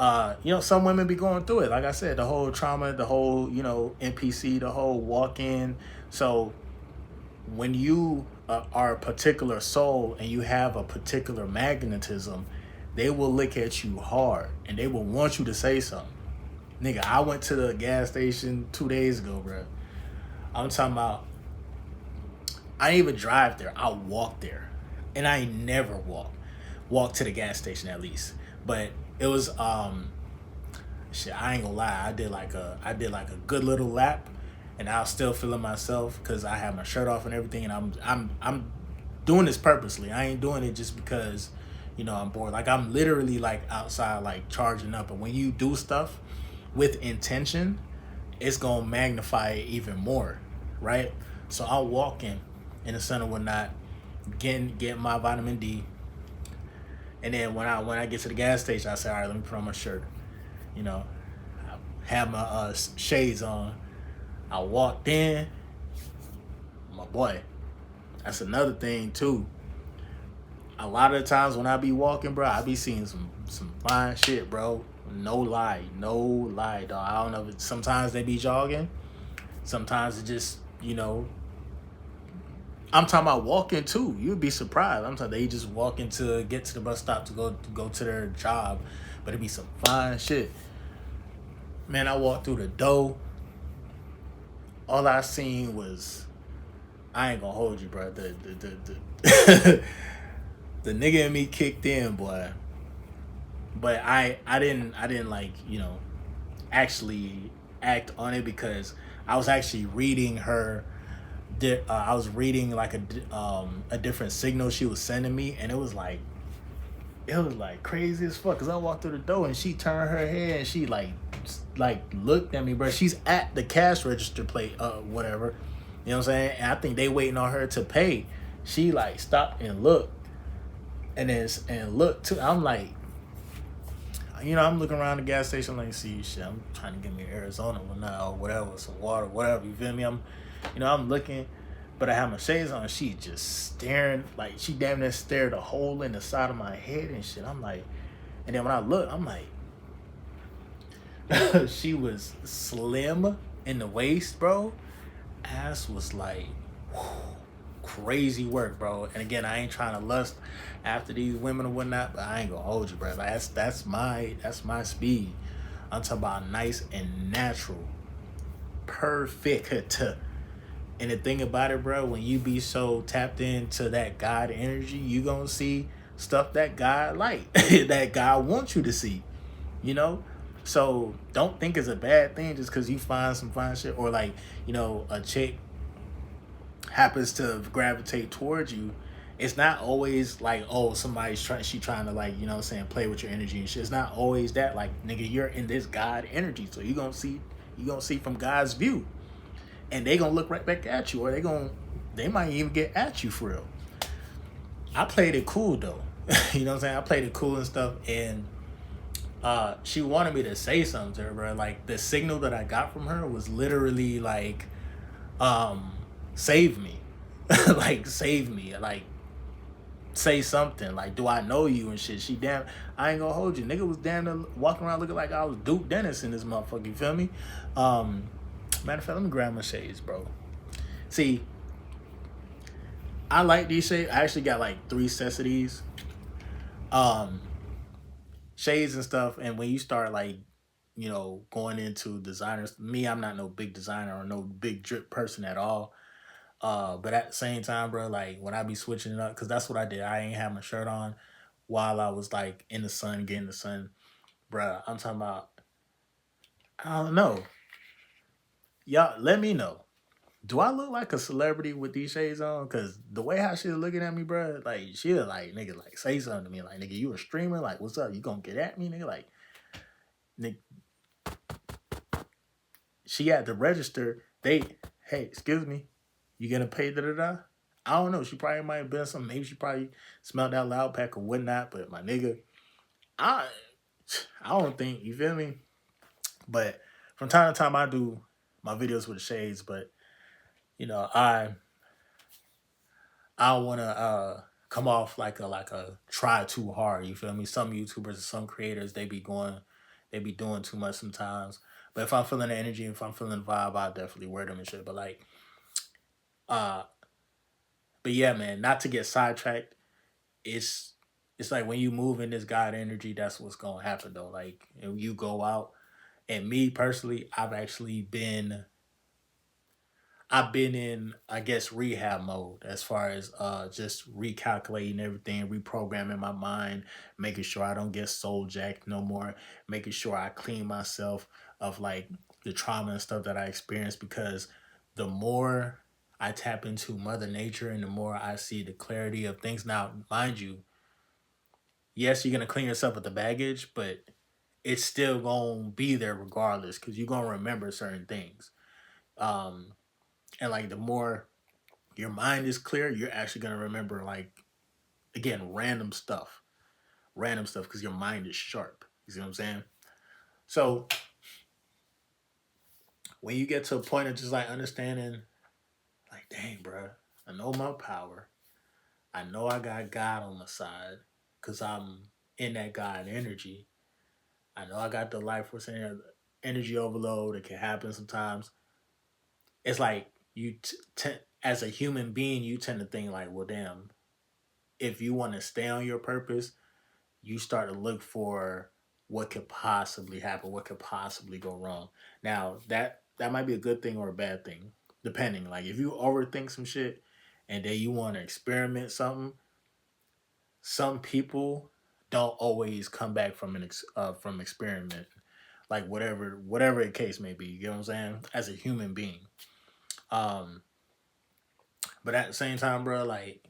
you know, some women be going through it. Like I said, the whole trauma, the whole, you know, NPC, the whole walk-in. So when you are a particular soul and you have a particular magnetism, they will look at you hard and they will want you to say something. Nigga, I went to the gas station 2 days ago, bro. I'm talking about, I didn't even drive there. I walked there. And I ain't never walked to the gas station, at least. But it was shit, I ain't gonna lie. I did like a good little lap, and I was still feeling myself because I had my shirt off and everything, and I'm doing this purposely. I ain't doing it just because, you know, I'm bored. Like, I'm literally like outside, like, charging up. And when you do stuff with intention, it's gonna magnify it even more, right? So I'm walking in the sun and whatnot, getting my vitamin D. And then when I get to the gas station, I say, all right, let me put on my shirt. You know, I have my shades on. I walked in. My boy, that's another thing too. A lot of the times when I be walking, bro, I be seeing some fine shit, bro. No lie, dog. I don't know if sometimes they be jogging. Sometimes it just, you know, I'm talking about walking too. You'd be surprised. I'm talking they just walking to get to the bus stop to go to their job, but it be some fine shit. Man, I walked through the door. All I seen was, I ain't gonna hold you, bro. The the nigga in me kicked in, boy. But I didn't like, you know, actually act on it because I was actually reading her. I was reading like a different signal she was sending me, and it was like crazy as fuck. Cause I walked through the door and she turned her head and she like looked at me, bro. She's at the cash register plate, whatever. You know what I'm saying? And I think they waiting on her to pay. She like stopped and looked, and looked too. I'm like, you know, I'm looking around the gas station like, see, shit, I'm trying to get me Arizona or whatever, some water, whatever. You feel me? I'm looking. But I had my shades on. She just staring, like she damn near stared a hole in the side of my head and shit. I'm like, and then when I look, I'm like, she was slim in the waist, bro. Ass was like whew, crazy work, bro. And again, I ain't trying to lust after these women or whatnot, but I ain't gonna hold you, bro. Like, that's my speed. I'm talking about nice and natural, perfect. And the thing about it, bro, when you be so tapped into that God energy, you gonna see stuff that God like, that God wants you to see, you know? So don't think it's a bad thing just because you find some fine shit or like, a chick happens to gravitate towards you. It's not always like, oh, she trying to like, play with your energy and shit. It's not always that. Like, nigga, you're in this God energy. So you gonna see from God's view. And they gonna look right back at you, or they might even get at you for real. I played it cool though. You know what I'm saying? I played it cool and stuff, and she wanted me to say something to her, bro. Like the signal that I got from her was literally like, um, save me. Like save me. Like say something. Like, do I know you and shit? I ain't gonna hold you. Nigga was damn near walking around looking like I was Duke Dennis in this motherfucker, you feel me? Matter of fact, let me grab my shades, bro. See, I like these shades. I actually got like 3 sets of these. Um, Shades and stuff. And when you start like, going into designers, me, I'm not no big designer or no big drip person at all. But at the same time, bro, like when I be switching it up, because that's what I did. I ain't have my shirt on while I was like in the sun, getting the sun, bro. I'm talking about. I don't know. Y'all, let me know. Do I look like a celebrity with these shades on? Cause the way how she was looking at me, bro, like she was like, nigga, like say something to me, like nigga, you a streamer, like what's up? You gonna get at me, nigga? Like, nigga, she had to register. Hey, excuse me, you gonna pay da da da? I don't know. She probably might have been something. Maybe she probably smelled that loud pack or whatnot. But my nigga, I, I don't think you feel me. But from time to time, I do my videos with the shades. But you know, I don't want to come off like a try too hard. You feel me? Some YouTubers and some creators they be doing too much sometimes. But if I'm feeling the energy, if I'm feeling the vibe, I definitely wear them and shit. But like, uh, but yeah, man, not to get sidetracked. It's it's like when you move in this God energy, that's what's gonna happen though. Like, and you go out, and me personally, I've been in, I guess, rehab mode as far as just recalculating everything, reprogramming my mind, making sure I don't get soul jacked no more, making sure I clean myself of like the trauma and stuff that I experienced, because the more I tap into Mother Nature and the more I see the clarity of things. Now, mind you, yes, you're gonna clean yourself of the baggage, but it's still gonna be there regardless because you're gonna remember certain things. Um, and like the more your mind is clear, you're actually gonna remember like again random stuff because your mind is sharp. You see what I'm saying? So when you get to a point of just like understanding, like, dang, bro, I know my power. I know I got God on my side because I'm in that God energy. I know I got the life force energy overload. It can happen sometimes. It's like as a human being, you tend to think like, well, damn, if you want to stay on your purpose, you start to look for what could possibly happen, what could possibly go wrong. Now that might be a good thing or a bad thing, depending. Like if you overthink some shit and then you want to experiment something, some people don't always come back from experiment, like whatever the case may be. You know what I'm saying? As a human being, um, but at the same time, bro, like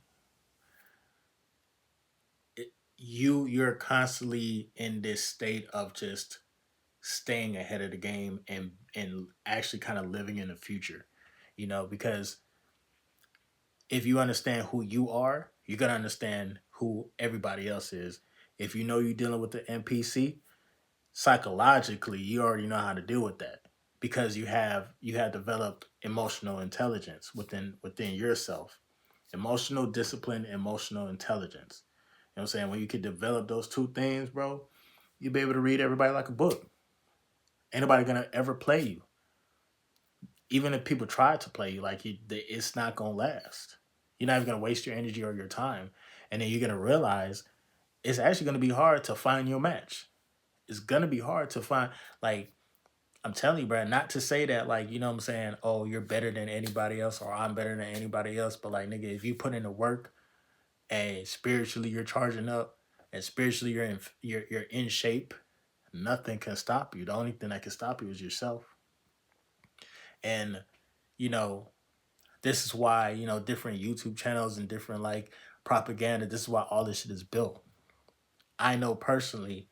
you're constantly in this state of just staying ahead of the game and actually kind of living in the future, because if you understand who you are, you're gonna understand who everybody else is. If you know you're dealing with the NPC, psychologically, you already know how to deal with that because you have developed emotional intelligence within yourself. Emotional discipline, emotional intelligence. You know what I'm saying? When you can develop those two things, bro, you'll be able to read everybody like a book. Ain't nobody gonna ever play you. Even if people try to play you, like it's not gonna last. You're not even gonna waste your energy or your time, and then you're gonna realize it's actually gonna be hard to find your match. It's gonna be hard to find. Like I'm telling you, bro, not to say that, like, you know what I'm saying, oh, you're better than anybody else or I'm better than anybody else, but like, nigga, if you put in the work and spiritually you're charging up and spiritually you're in shape, nothing can stop you. The only thing that can stop you is yourself. And you know, this is why, different YouTube channels and different like propaganda, this is why all this shit is built. I know personally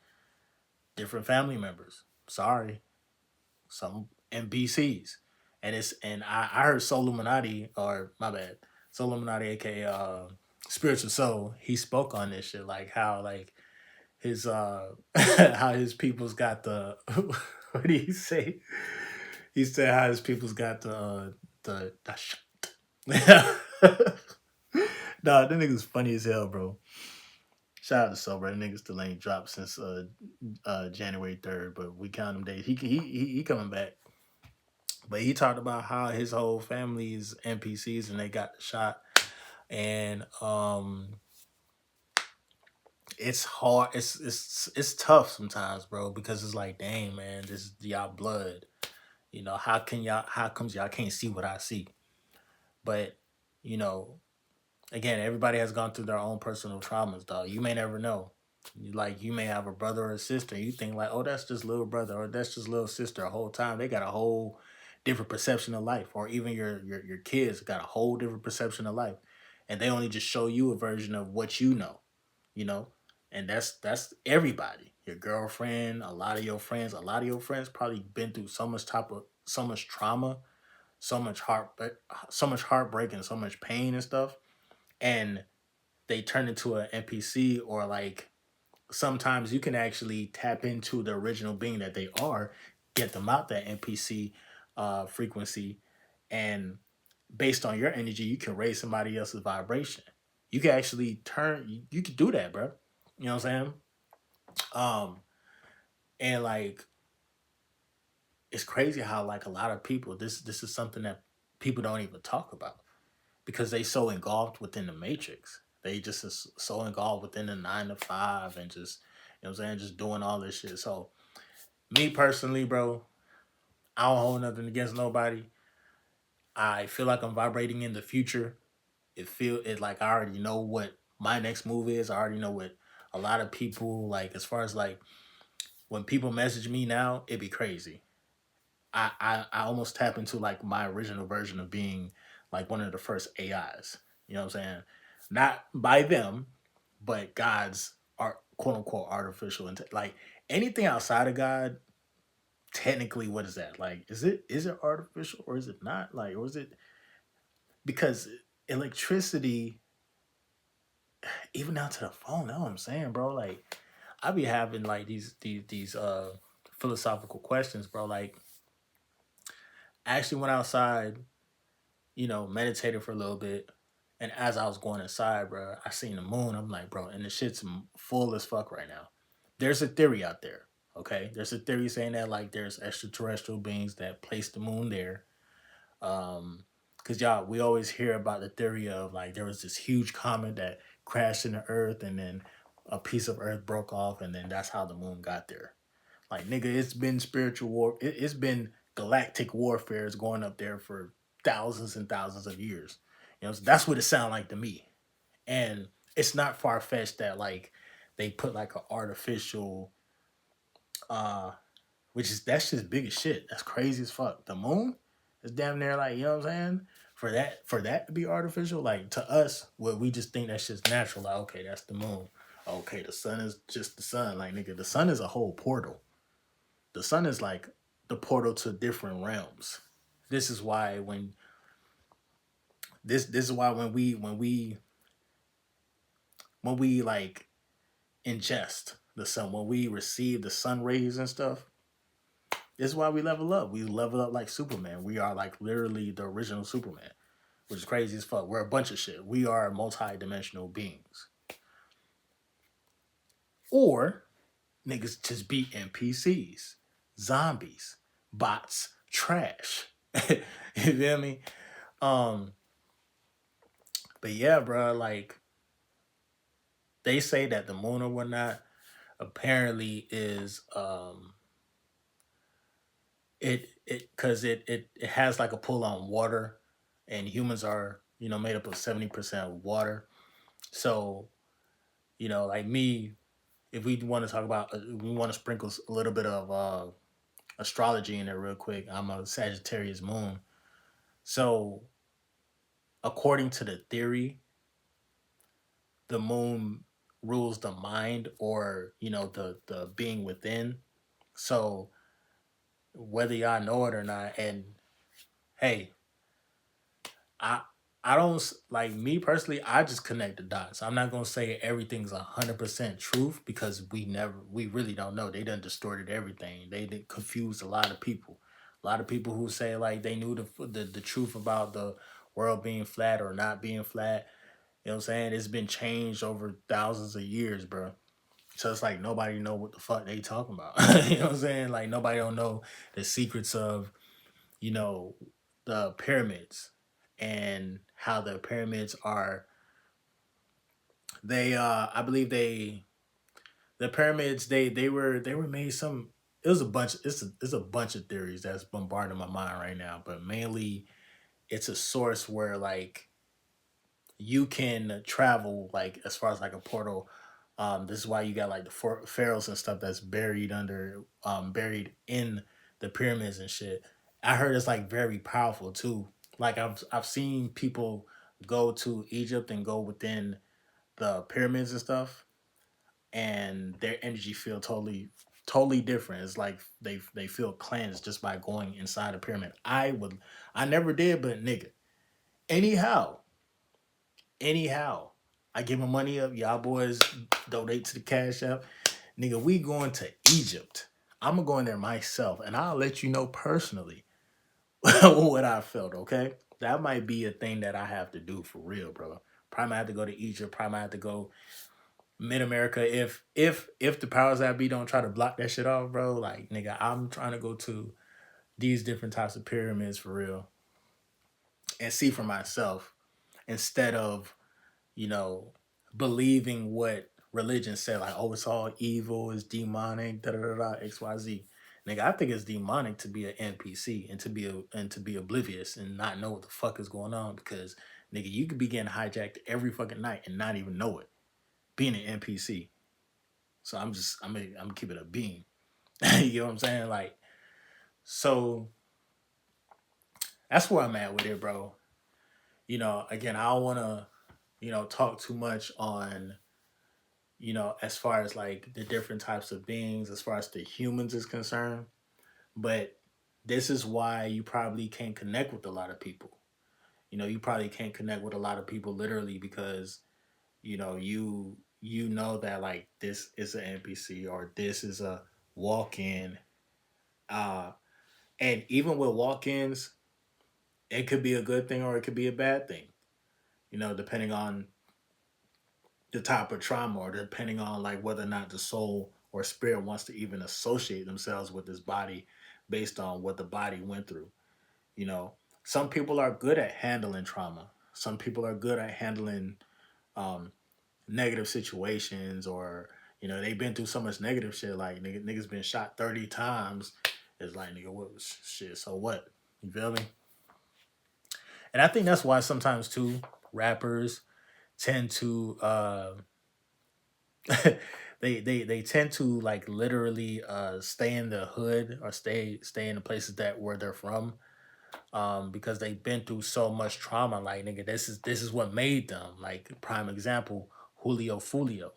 different family members. Sorry, some NPCs. And I heard Soul Illuminati, or my bad, Soul Illuminati, aka Spiritual Soul. He spoke on this shit, like how like his how his people's got the what did he say? He said how his people's got the shit. Nah, that nigga's funny as hell, bro. Shout out to Sober. That nigga still ain't dropped since January 3rd, but we count them days. He coming back. But he talked about how his whole family is NPCs and they got shot. And it's hard. It's tough sometimes, bro, because it's like, dang, man, this is y'all blood. How comes y'all can't see what I see? But, you know, again, everybody has gone through their own personal traumas, dog. You may never know. Like, you may have a brother or a sister. You think like, oh, that's just little brother or that's just little sister. A whole time they got a whole different perception of life. Or even your kids got a whole different perception of life, and they only just show you a version of what you know. You know, and that's everybody. Your girlfriend, a lot of your friends probably been through so much trauma, so much so much heartbreak, and so much pain and stuff, and they turn into an NPC, or like sometimes you can actually tap into the original being that they are, get them out that NPC frequency, and based on your energy, you can raise somebody else's vibration. You can actually you can do that, bro. You know what I'm saying? Um, and like it's crazy how like a lot of people, this is something that people don't even talk about because they so engulfed within the matrix. They just is so engulfed within the 9 to 5 and just, you know what I'm saying, just doing all this shit. So me personally, bro, I don't hold nothing against nobody. I feel like I'm vibrating in the future. It like I already know what my next move is. I already know what a lot of people like as far as like when people message me now, it'd be crazy. I almost tap into like my original version of being like one of the first AIs. You know what I'm saying? Not by them, but God's art, quote unquote, artificial. Like anything outside of God, technically, what is that? Like, is it artificial or is it not? Like, or is it because electricity, even down to the phone? That's what I'm saying, bro. Like, I be having like these philosophical questions, bro. Like, I actually went outside, meditated for a little bit. And as I was going inside, bro, I seen the moon. I'm like, bro, and the shit's full as fuck right now. There's a theory out there, okay? There's a theory saying that like there's extraterrestrial beings that placed the moon there. Cause y'all, we always hear about the theory of like there was this huge comet that crashed into Earth, and then a piece of Earth broke off, and then that's how the moon got there. Like nigga, it's been spiritual war. It's been galactic warfare going up there for thousands and thousands of years. So that's what it sounds like to me. And it's not far fetched that like they put like an artificial, uh, which is that's just big as shit. That's crazy as fuck. The moon is damn near like, you know what I'm saying. For that to be artificial, like to us, what we just think that's just natural. Like okay, that's the moon. Okay, the sun is just the sun. Like nigga, the sun is a whole portal. The sun is like the portal to different realms. This is why when this is why when we like ingest the sun, when we receive the sun rays and stuff, This is why we level up. We level up like Superman. We are like literally the original Superman, which is crazy as fuck. We're a bunch of shit. We are multi-dimensional beings. Or niggas just be NPCs, zombies, bots, trash. You feel me? Um, but yeah, bro, like they say that the moon or whatnot apparently is it because it has like a pull on water, and humans are made up of 70% water. So like me, if we want to talk about, we want to sprinkle a little bit of astrology in there real quick. I'm a Sagittarius moon, so according to the theory, the moon rules the mind, or the being within. So whether y'all know it or not, and hey, I I don't like, me personally. I just connect the dots. I'm not gonna say everything's 100% truth, because we really don't know. They done distorted everything. They did confused a lot of people. A lot of people who say like they knew the truth about the world being flat or not being flat. You know what I'm saying? It's been changed over thousands of years, bro. So it's like nobody know what the fuck they talking about. You know what I'm saying? Like nobody don't know the secrets of you know the pyramids, and how the pyramids are. They I believe the pyramids, they were made some. It was a bunch. It's a bunch of theories that's bombarding my mind right now, but mainly it's a source where like you can travel like as far as like a portal. This is why you got like the pharaohs and stuff that's buried in the pyramids and shit. I heard it's like very powerful too. Like I've seen people go to Egypt and go within the pyramids and stuff, and their energy feel totally different. It's like they feel cleansed just by going inside a pyramid. I never did, but nigga, anyhow, anyhow, I give my money up. Y'all boys donate to the Cash App. Nigga, we going to Egypt. I'm gonna go in there myself, and I'll let you know personally what I felt. Okay, that might be a thing that I have to do for real, bro. Probably might have to go to Egypt. Probably might have to go Mid America if the powers that be don't try to block that shit off, bro. Like nigga, I'm trying to go to these different types of pyramids for real and see for myself, instead of you know, believing what religion said, like, oh, it's all evil, it's demonic, da da da da, XYZ. Nigga, I think it's demonic to be an NPC and to be oblivious and not know what the fuck is going on, because nigga, you could be getting hijacked every fucking night and not even know it. Being an NPC. So I'm keep it a being. You know what I'm saying? Like, so that's where I'm at with it, bro. Again, I don't wanna, talk too much on as far as like the different types of beings, as far as the humans is concerned. But this is why you probably can't connect with a lot of people. You probably can't connect with a lot of people literally because you know that like this is an NPC or this is a walk-in. Uh, and even with walk-ins, it could be a good thing or it could be a bad thing. Depending on the type of trauma, or depending on like whether or not the soul or spirit wants to even associate themselves with this body based on what the body went through. You know, some people are good at handling trauma. Some people are good at handling um, negative situations, or they've been through so much negative shit. Like niggas been shot 30 times. It's like nigga, what was shit? So what? You feel me? And I think that's why sometimes too rappers tend to they tend to like literally stay in the hood, or stay in the places that where they're from, because they've been through so much trauma. Like nigga, this is what made them. Like prime example, Julio Fulio.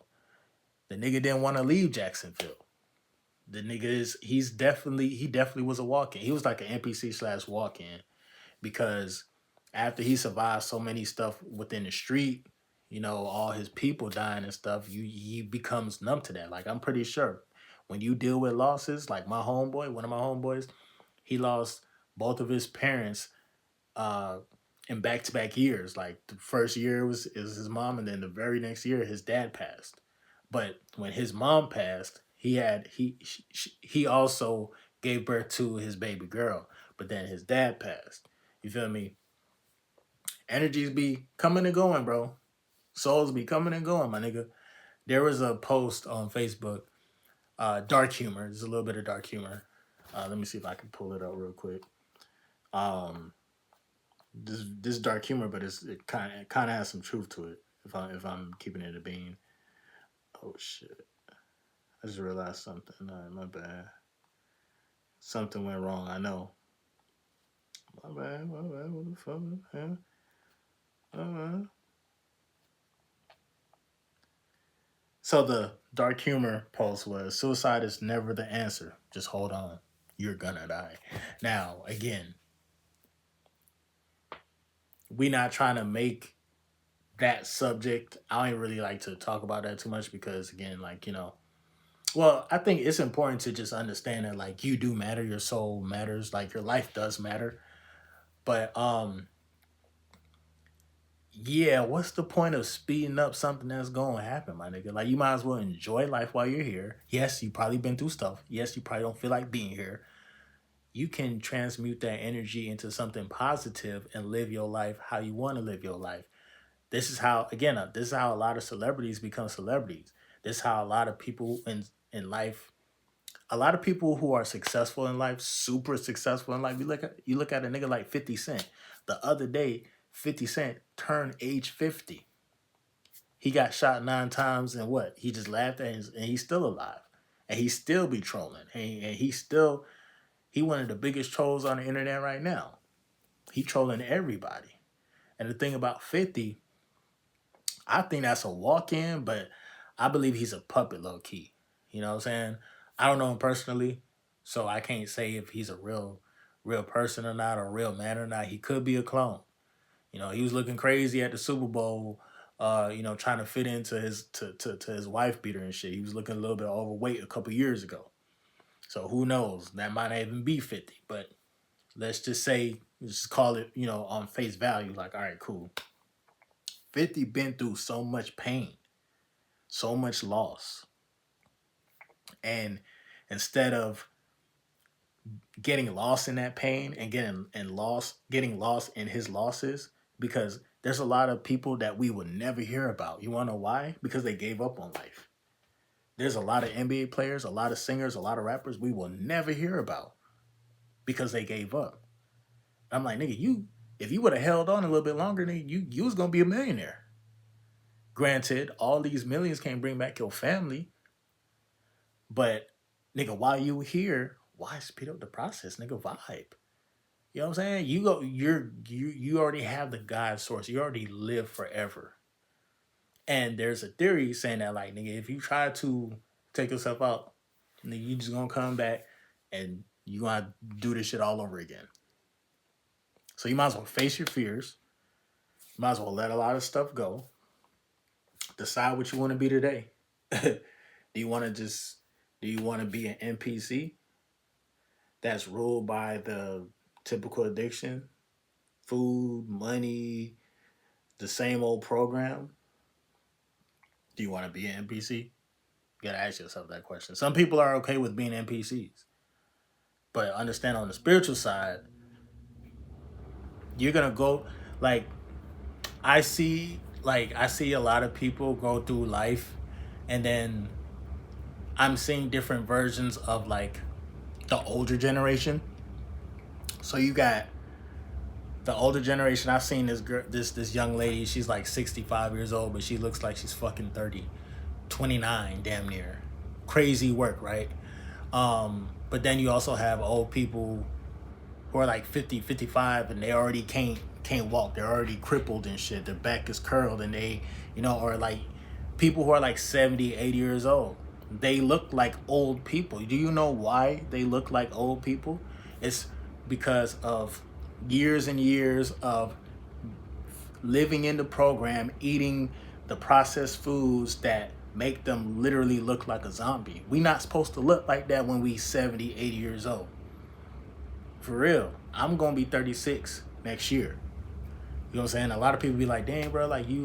The nigga didn't want to leave Jacksonville. The nigga he definitely was a walk-in. He was like an NPC slash walk-in, because after he survived so many stuff within the street, all his people dying and stuff, he becomes numb to that. Like I'm pretty sure when you deal with losses, like my homeboy, one of my homeboys, he lost both of his parents uh in back to back years. Like the first year was is his mom, and then the very next year his dad passed. But when his mom passed, he also gave birth to his baby girl. But then his dad passed. You feel me? Energies be coming and going, bro. Souls be coming and going, my nigga. There was a post on Facebook, dark humor. There's a little bit of dark humor. Let me see if I can pull it up real quick. Um, this dark humor, but it kind of has some truth to it. If I'm keeping it a bean. Oh shit! I just realized something. All right, my bad. Something went wrong. I know. My bad. My bad. What the fuck, man? My So the dark humor post was suicide is never the answer. Just hold on. You're gonna die. Now, again, we not trying to make that subject. I don't really like to talk about that too much because again, like, well, I think it's important to just understand that like you do matter, your soul matters, like your life does matter. But yeah, what's the point of speeding up something that's gonna happen, my nigga? Like you might as well enjoy life while you're here. Yes, you probably been through stuff. Yes, you probably don't feel like being here. You can transmute that energy into something positive and live your life how you want to live your life. This is how, again, this is how a lot of celebrities become celebrities. This is how a lot of people in life, a lot of people who are successful in life, super successful in life. You look at a nigga like 50 Cent. The other day, 50 Cent turned age 50. He got shot 9 times and what? He just laughed at his, and he's still alive. And he still be trolling. And he one of the biggest trolls on the internet right now. He trolling everybody. And the thing about 50, I think that's a walk in, but I believe he's a puppet low key. You know what I'm saying? I don't know him personally, so I can't say if he's a real person or not, or a real man or not. He could be a clone. He was looking crazy at the Super Bowl, trying to fit into to his wife beater and shit. He was looking a little bit overweight a couple years ago. So who knows? That might not even be 50, but let's just say, just call it, on face value, like, all right, cool. 50 been through so much pain, so much loss. And instead of getting lost in that pain and getting lost in his losses, because there's a lot of people that we will never hear about. You wanna know why? Because they gave up on life. There's a lot of NBA players, a lot of singers, a lot of rappers we will never hear about because they gave up. I'm like, nigga, if you would have held on a little bit longer, nigga, you was gonna be a millionaire. Granted, all these millions can't bring back your family, but nigga, while you here, why speed up the process, nigga? Vibe. You know what I'm saying? You already have the God source. You already live forever. And there's a theory saying that like, nigga, if you try to take yourself out, nigga, you just gonna come back and you gonna do this shit all over again. So you might as well face your fears. You might as well let a lot of stuff go. Decide what you want to be today. do you want to just do you want to be an NPC that's ruled by the typical addiction, food, money, the same old program? Do you want to be an NPC? You gotta ask yourself that question. Some people are okay with being NPCs, but understand on the spiritual side, you're gonna go like I see a lot of people go through life, and then I'm seeing different versions of like the older generation. So you got the older generation. I've seen this girl, this young lady. She's like 65 years old, but she looks like she's fucking 30, 29, damn near. Crazy work, right? But then you also have old people who are like 50, 55, and they already can't walk. They're already crippled and shit. Their back is curled, and or like people who are like 70, 80 years old. They look like old people. Do you know why they look like old people? It's because of years and years of living in the program, eating the processed foods that make them literally look like a zombie. We not supposed to look like that when we 70, 80 years old. For real. I'm gonna be 36 next year. You know what I'm saying? A lot of people be like, dang, bro, like you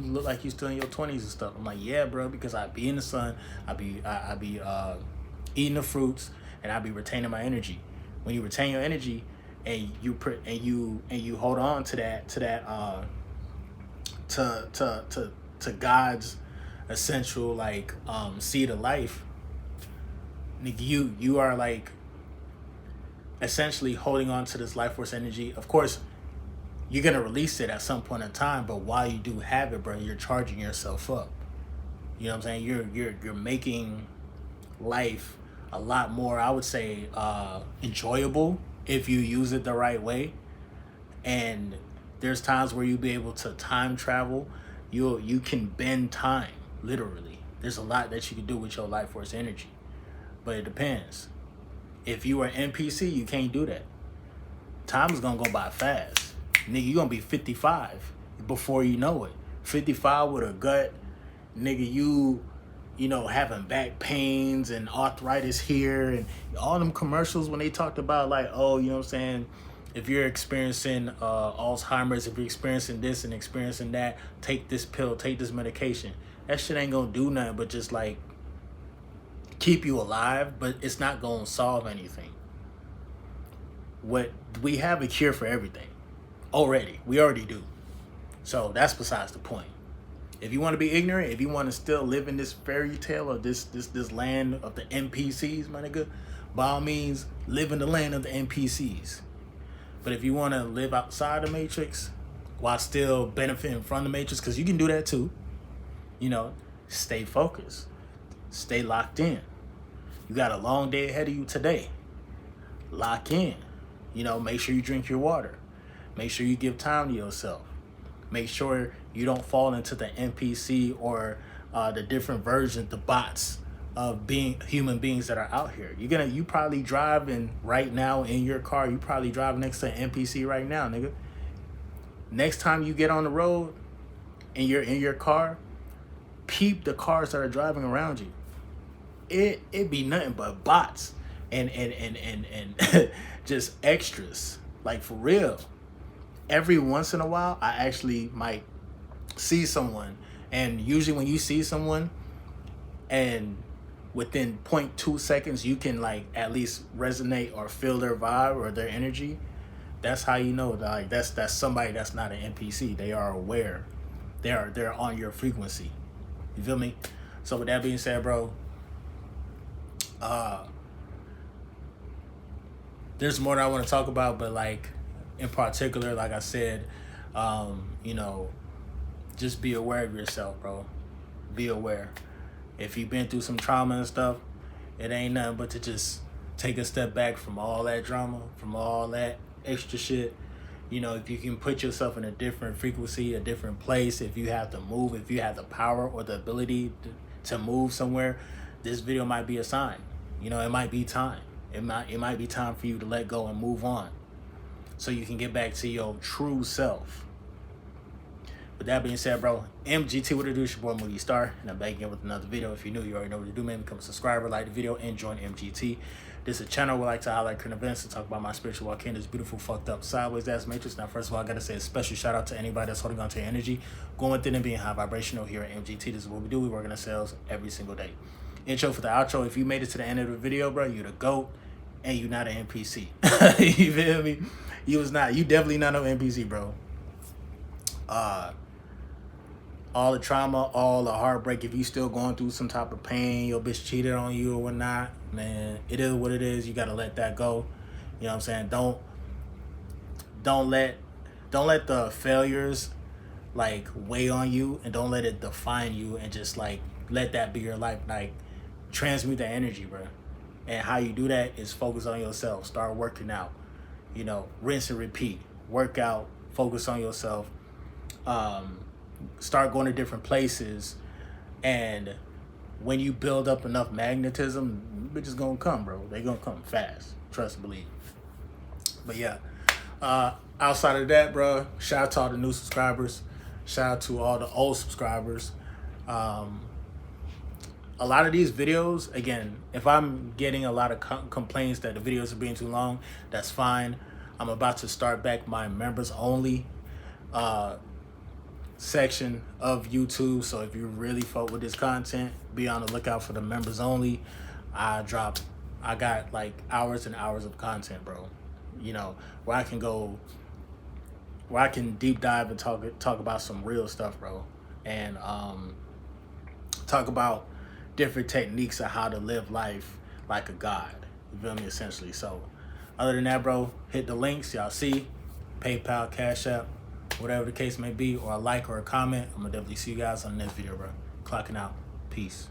look like you still in your 20s and stuff. I'm like, yeah, bro, because I be in the sun, I be eating the fruits, and I be retaining my energy. When you retain your energy and you hold on to that to God's essential like seed of life, you are like essentially holding on to this life force energy. Of course, you're gonna release it at some point in time, but while you do have it, bro, you're charging yourself up. You know what I'm saying? You're making life a lot more, I would say, enjoyable if you use it the right way. And there's times where you'll be able to time travel. You can bend time, literally. There's a lot that you can do with your life force energy, but it depends. If you are NPC, you can't do that. Time is gonna go by fast. Nigga, you gonna be 55 before you know it. 55 with a gut, nigga, you know, having back pains and arthritis here and all them commercials when they talked about like, oh, you know what I'm saying, if you're experiencing Alzheimer's, if you're experiencing this and experiencing that, take this pill, take this medication. That shit ain't gonna do nothing but just like keep you alive, but it's not gonna solve anything. What we have a cure for everything already. We already do. So that's besides the point. If you want to be ignorant, if you want to still live in this fairy tale or this land of the NPCs, my nigga, by all means, live in the land of the NPCs. But if you want to live outside the Matrix while still benefiting from the Matrix, because you can do that too, you know, stay focused, stay locked in. You got a long day ahead of you today. Lock in. You know, make sure you drink your water. Make sure you give time to yourself. Make sure you don't fall into the NPC or the different versions, the bots of being human beings that are out here. You probably driving right now in your car. You probably driving next to an NPC right now, nigga. Next time you get on the road and you're in your car, peep the cars that are driving around you. It be nothing but bots and just extras. Like, for real. Every once in a while, I actually might see someone, and usually when you see someone and within 0.2 seconds you can like at least resonate or feel their vibe or their energy, that's how you know that, like, that's somebody that's not an NPC. They are aware. They're on your frequency. You feel me? So with that being said, bro, there's more that I want to talk about, but like in particular, like I said, you know, just be aware of yourself, bro. Be aware. If you've been through some trauma and stuff, it ain't nothing but to just take a step back from all that drama, from all that extra shit. You know, if you can put yourself in a different frequency, a different place, if you have to move, if you have the power or the ability to move somewhere, this video might be a sign. You know, it might be time. It might be time for you to let go and move on, so you can get back to your true self. With that being said, bro, MGT, what it do? It's your boy Moody Star, and I'm back again with another video. If you're new, you already know what to do, man. Become a subscriber, like the video, and join MGT. This is a channel where I like to highlight current events and talk about my spiritual walk in this beautiful, fucked up, sideways ass matrix. Now, first of all, I gotta say a special shout out to anybody that's holding on to your energy, going within and being high vibrational here at MGT. This is what we do. We work on ourselves every single day. Intro for the outro. If you made it to the end of the video, bro, you the GOAT, and you not an NPC. You feel me? You definitely not no NPC, bro. All the trauma, all the heartbreak, if you still going through some type of pain, your bitch cheated on you or whatnot, man, it is what it is. You gotta let that go. You know what I'm saying? Don't let the failures like weigh on you, and don't let it define you, and just like let that be your life. Like, transmute that energy, bro. And how you do that is focus on yourself. Start working out. You know, rinse and repeat. Work out, focus on yourself. Start going to different places, and when you build up enough magnetism, bitches gonna come, bro. They gonna come fast. Trust and believe. But yeah, outside of that, bro, shout out to all the new subscribers. Shout out to all the old subscribers. a lot of these videos, again, if I'm getting a lot of complaints that the videos are being too long, that's fine. I'm about to start back my members only section of YouTube. So if you really fuck with this content, be on the lookout for the members only. I got like hours and hours of content, bro. You know, where I can deep dive and talk about some real stuff, bro. And talk about different techniques of how to live life like a god. You feel me? Essentially. So other than that, bro, hit the links y'all see, PayPal, Cash App, whatever the case may be, or a like or a comment. I'm gonna definitely see you guys on the next video, bro. Clocking out. Peace.